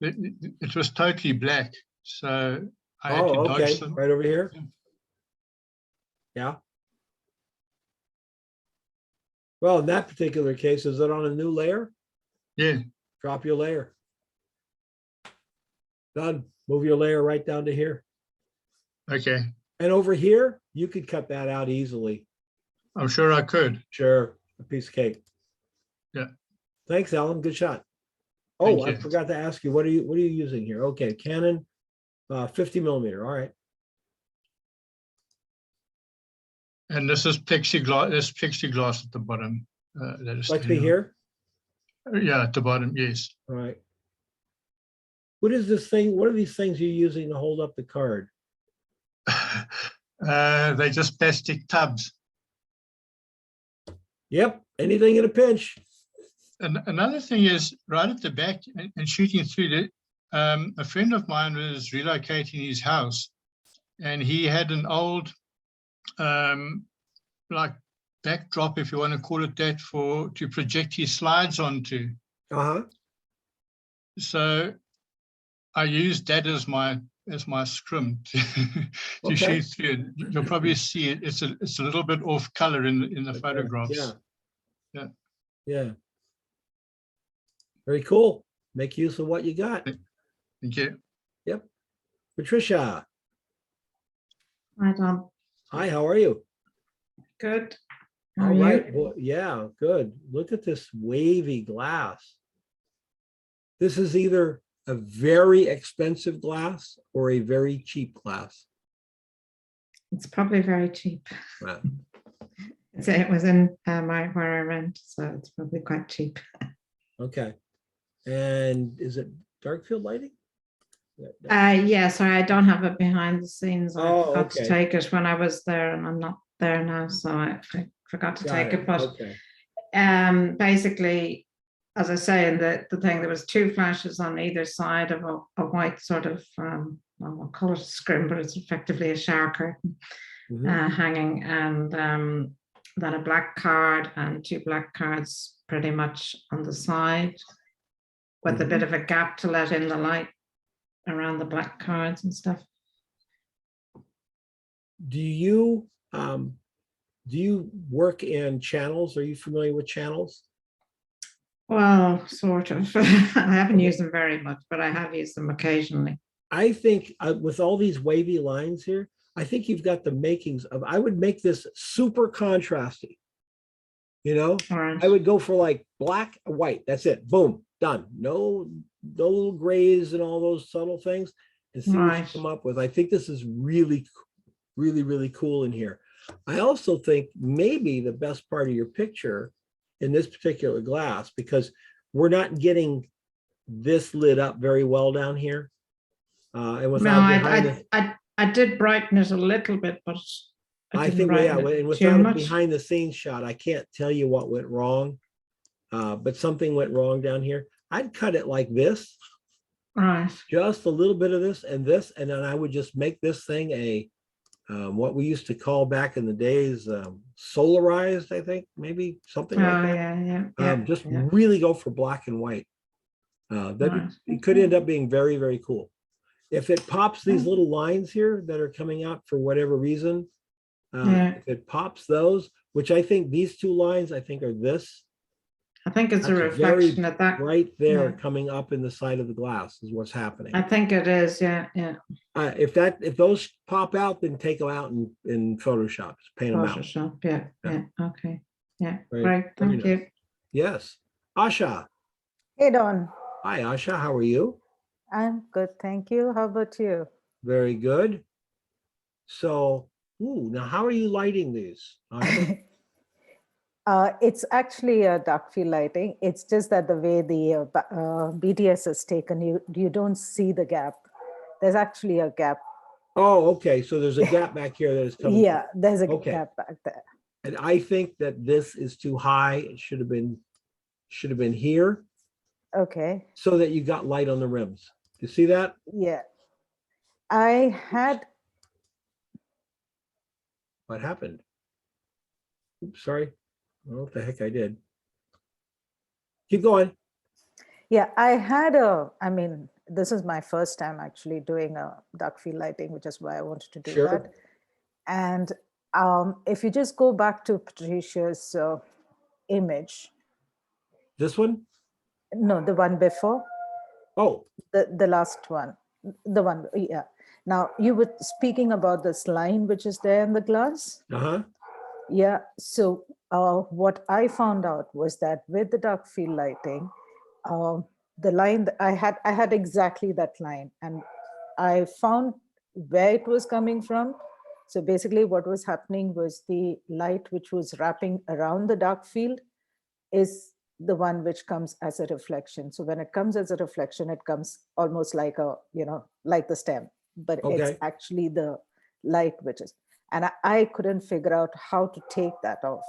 S7: It was totally black, so I had to dodge them.
S1: Right over here. Yeah. Well, in that particular case, is it on a new layer?
S7: Yeah.
S1: Drop your layer. Done. Move your layer right down to here.
S7: Okay.
S1: And over here, you could cut that out easily.
S7: I'm sure I could.
S1: Sure. A piece of cake.
S7: Yeah.
S1: Thanks, Alan. Good shot. Oh,
S7: Thank
S1: I
S7: you.
S1: forgot to ask you, what are you using here? Okay, Canon 50 millimeter. All right.
S7: And this is plexiglass. There's plexiglass at the bottom. That is
S1: Like to be
S7: staying on.
S1: here?
S7: Yeah, at the bottom. Yes.
S1: All right. What is this thing? What are these things you're using to hold up the card?
S7: They're just plastic tubs.
S1: Yep. Anything in a pinch.
S7: And another thing is right at the back and shooting through it. A friend of mine was relocating his house, and he had an old, like backdrop, if you want to call it that, to project his slides onto. So I used that as my scrim to shoot through it. You'll probably see it. It's a little bit off color in the photographs.
S1: Yeah. Very cool. Make use of what you got.
S7: Thank you.
S1: Yep. Patricia.
S21: Hi, Tom.
S1: Hi, how are you?
S21: Good.
S1: All right. Well, yeah, good. Look at this wavy glass. This is either a very expensive glass or a very cheap glass.
S21: It's probably very cheap.
S1: Wow.
S21: It was in where I rent, so it's probably quite cheap.
S1: Okay. And is it dark field lighting?
S21: Yeah, sorry, I don't have it behind the scenes. I
S1: Oh,
S21: forgot to
S1: okay.
S21: take it when I was there, and I'm not there now, so I forgot to take it. But basically, as I say, in the thing, there was two flashes on either side of a white sort of, I'll call it a scrim, but it's effectively a shower curtain hanging, and then a black card and two black cards pretty much on the side with a bit of a gap to let in the light around the black cards and stuff.
S1: Do you work in channels? Are you familiar with channels?
S21: Well, sort of. I haven't used them very much, but I have used them occasionally.
S1: I think with all these wavy lines here, I think you've got the makings of, I would make this super contrasty. You know, I would go for like black, white. That's it. Boom, done. No little grays and all those subtle things, and see what you come up with. I think this is really, really, really cool in here. I also think maybe the best part of your picture in this particular glass, because we're not getting this lit up very well down here. And without
S21: I did brighten it a little bit, but
S1: I think, yeah, and without a behind the scenes shot, I can't tell you what went wrong, but something went wrong down here. I'd cut it like this, just a little bit of this, and then I would just make this thing a, what we used to call back in the days, solarized, I think, maybe something like that. Just really go for black and white. It could end up being very, very cool. If it pops these little lines here that are coming out for whatever reason, if it pops those, which I think these two lines, I think are this.
S21: I think it's a reflection of that
S1: right there coming up in the side of the glass is what's happening.
S21: I think it is, yeah.
S1: If those pop out, then take them out in Photoshop, paint them out.
S21: Photoshop, yeah, okay, yeah,
S1: Right.
S21: great, thank you.
S1: Yes, Asha.
S8: Hey, Don.
S1: Hi, Asha. How are you?
S8: I'm good, thank you. How about you?
S1: Very good. So, now how are you lighting these?
S8: It's actually a dark field lighting. It's just that the way the BTS is taken, you don't see the gap. There's actually a gap.
S1: Oh, okay. So there's a gap back here that is coming.
S8: Yeah, there's a gap back there.
S1: And I think that this is too high. It should have been here.
S8: Okay.
S1: So that you got light on the rims. You see that?
S8: Yeah. I had.
S1: What happened? Oops, sorry. I don't know what the heck I did. Keep going.
S8: Yeah, I mean, this is my first time actually doing a dark field lighting, which is why I wanted to do that. And if you just go back to Patricia's image.
S1: This one?
S8: No, the one before.
S1: Oh.
S8: The last one. The one, yeah. Now, you were speaking about this line which is there in the glass. Yeah, so what I found out was that with the dark field lighting, the line that I had exactly that line, and I found where it was coming from. So basically what was happening was the light which was wrapping around the dark field is the one which comes as a reflection. So when it comes as a reflection, it comes almost like a, like the stem, but it's actually the light which is, and I couldn't figure out how to take that off,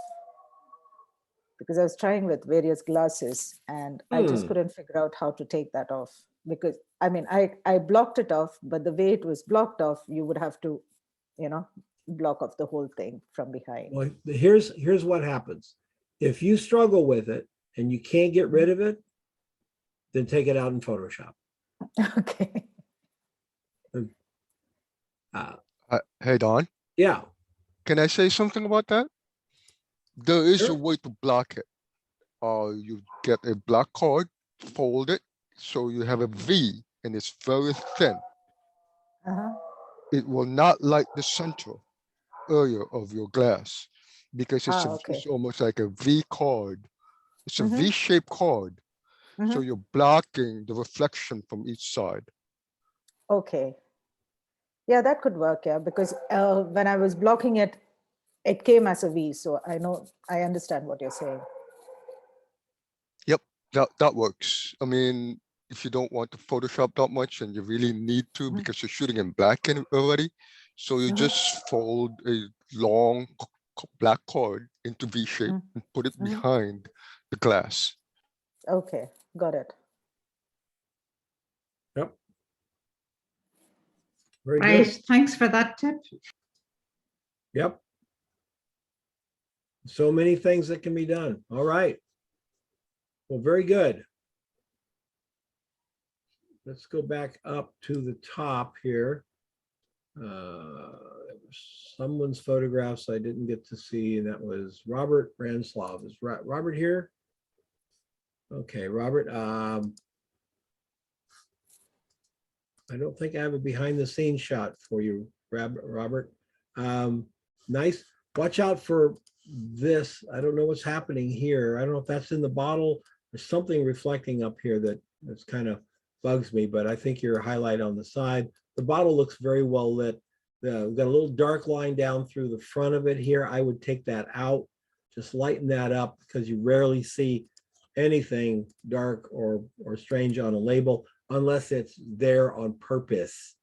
S8: because I was trying with various glasses and I just couldn't figure out how to take that off, because I mean, I blocked it off, but the way it was blocked off, you would have to, block off the whole thing from behind.
S1: Well, here's what happens. If you struggle with it and you can't get rid of it, then take it out in Photoshop.
S8: Okay.
S4: Hey, Don.
S1: Yeah.
S4: Can I say something about that? There is a way to block it. You get a black card, fold it, so you have a V and it's very thin. It will not light the center area of your glass because it's almost like a V card. It's a V-shaped card. So you're blocking the reflection from each side.
S8: Okay. Yeah, that could work, yeah, because when I was blocking it, it came as a V. So I understand what you're saying.
S4: Yep, that works. I mean, if you don't want to Photoshop that much and you really need to because you're shooting in black already, so you just fold a long black card into V shape and put it behind the glass.
S8: Okay, got it.
S1: Yep. Very
S21: Right,
S1: good.
S21: thanks for that tip.
S1: Yep. So many things that can be done. All right. Well, very good. Let's go back up to the top here. Someone's photographs I didn't get to see, and that was Robert Ranslav. Is Robert here? Okay, Robert. I don't think I have a behind the scenes shot for you, Robert. Nice. Watch out for this. I don't know what's happening here. I don't know if that's in the bottle. There's something reflecting up here that's kind of bugs me, but I think your highlight on the side. The bottle looks very well lit. We've got a little dark line down through the front of it here. I would take that out, just lighten that up, because you rarely see anything dark or strange on a label unless it's there on purpose.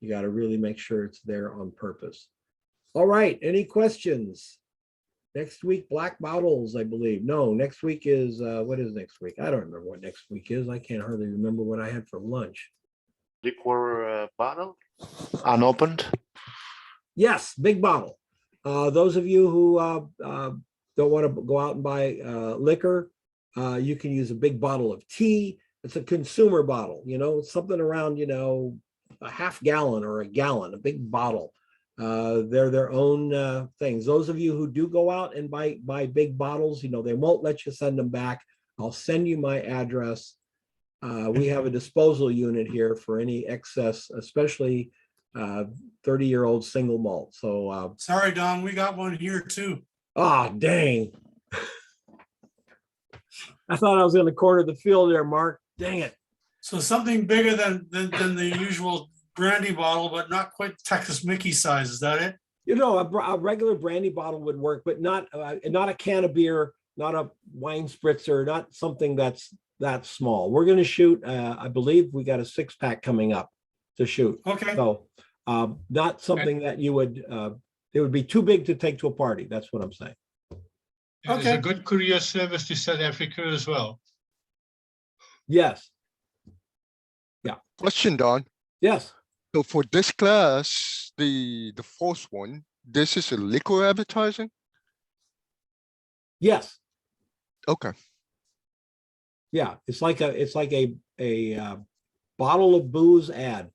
S1: You got to really make sure it's there on purpose. All right, any questions? Next week, black bottles, I believe. No, next week is, what is next week? I don't remember what next week is. I can't hardly remember what I had for lunch.
S16: Liquor bottle, unopened.
S1: Yes, big bottle. Those of you who don't want to go out and buy liquor, you can use a big bottle of tea. It's a consumer bottle, it's something around, a half gallon or a gallon, a big bottle. They're their own things. Those of you who do go out and buy big bottles, they won't let you send them back. I'll send you my address. We have a disposal unit here for any excess, especially 30-year-old single malt. So
S3: sorry, Don, we got one here too.
S1: Ah, dang. I thought I was in the corner of the field there, Mark. Dang it.
S3: So something bigger than the usual brandy bottle, but not quite Texas Mickey size. Is that it?
S1: A regular brandy bottle would work, but not a can of beer, not a wine spritzer, not something that's that small. We're going to shoot. I believe we got a 6-pack coming up to shoot.
S3: Okay.
S1: So not something that you would. It would be too big to take to a party. That's what I'm saying.
S7: There's a good courier service to South Africa as well.
S1: Yes. Yeah.
S4: Question, Don.
S1: Yes.
S4: So for this class, the fourth one, this is a liquor advertising?
S1: Yes.
S4: Okay.
S1: Yeah, it's like a bottle of booze ad.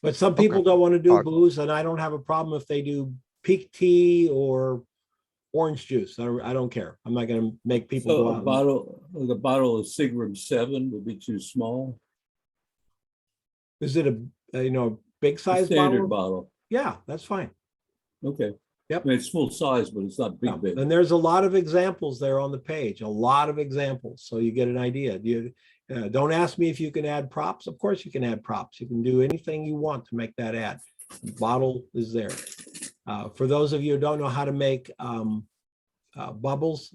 S1: But some people don't want to do booze, and I don't have a problem if they do peak tea or orange juice. I don't care. I'm not going to make people go out.
S6: The bottle of Seagram 7 would be too small.
S1: Is it a big size
S6: standard bottle?
S1: Yeah, that's fine.
S6: Okay.
S1: Yep.
S6: I mean, it's full size, but it's not big.
S1: And there's a lot of examples there on the page, a lot of examples. So you get an idea. Don't ask me if you can add props. Of course you can add props. You can do anything you want to make that ad. The bottle is there. For those of you who don't know how to make bubbles,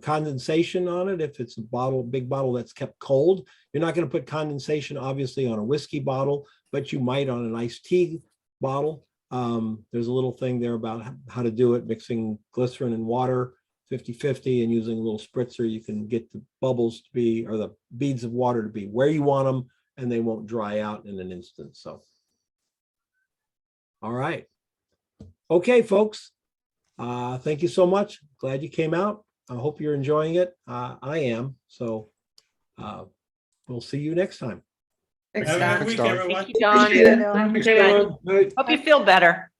S1: condensation on it, if it's a big bottle that's kept cold, you're not going to put condensation obviously on a whiskey bottle, but you might on an iced tea bottle. There's a little thing there about how to do it, mixing glycerin and water 50-50 and using a little spritzer. You can get the bubbles to be, or the beads of water to be where you want them, and they won't dry out in an instant. So, all right. Okay, folks. Thank you so much. Glad you came out. I hope you're enjoying it. I am. So we'll see you next time.
S5: Thanks,
S3: Have a
S5: Don.
S3: good week,
S4: Don.
S3: everyone.
S5: Thank you, Don.
S1: Appreciate it.
S5: Thanks, Don. Hope you feel better.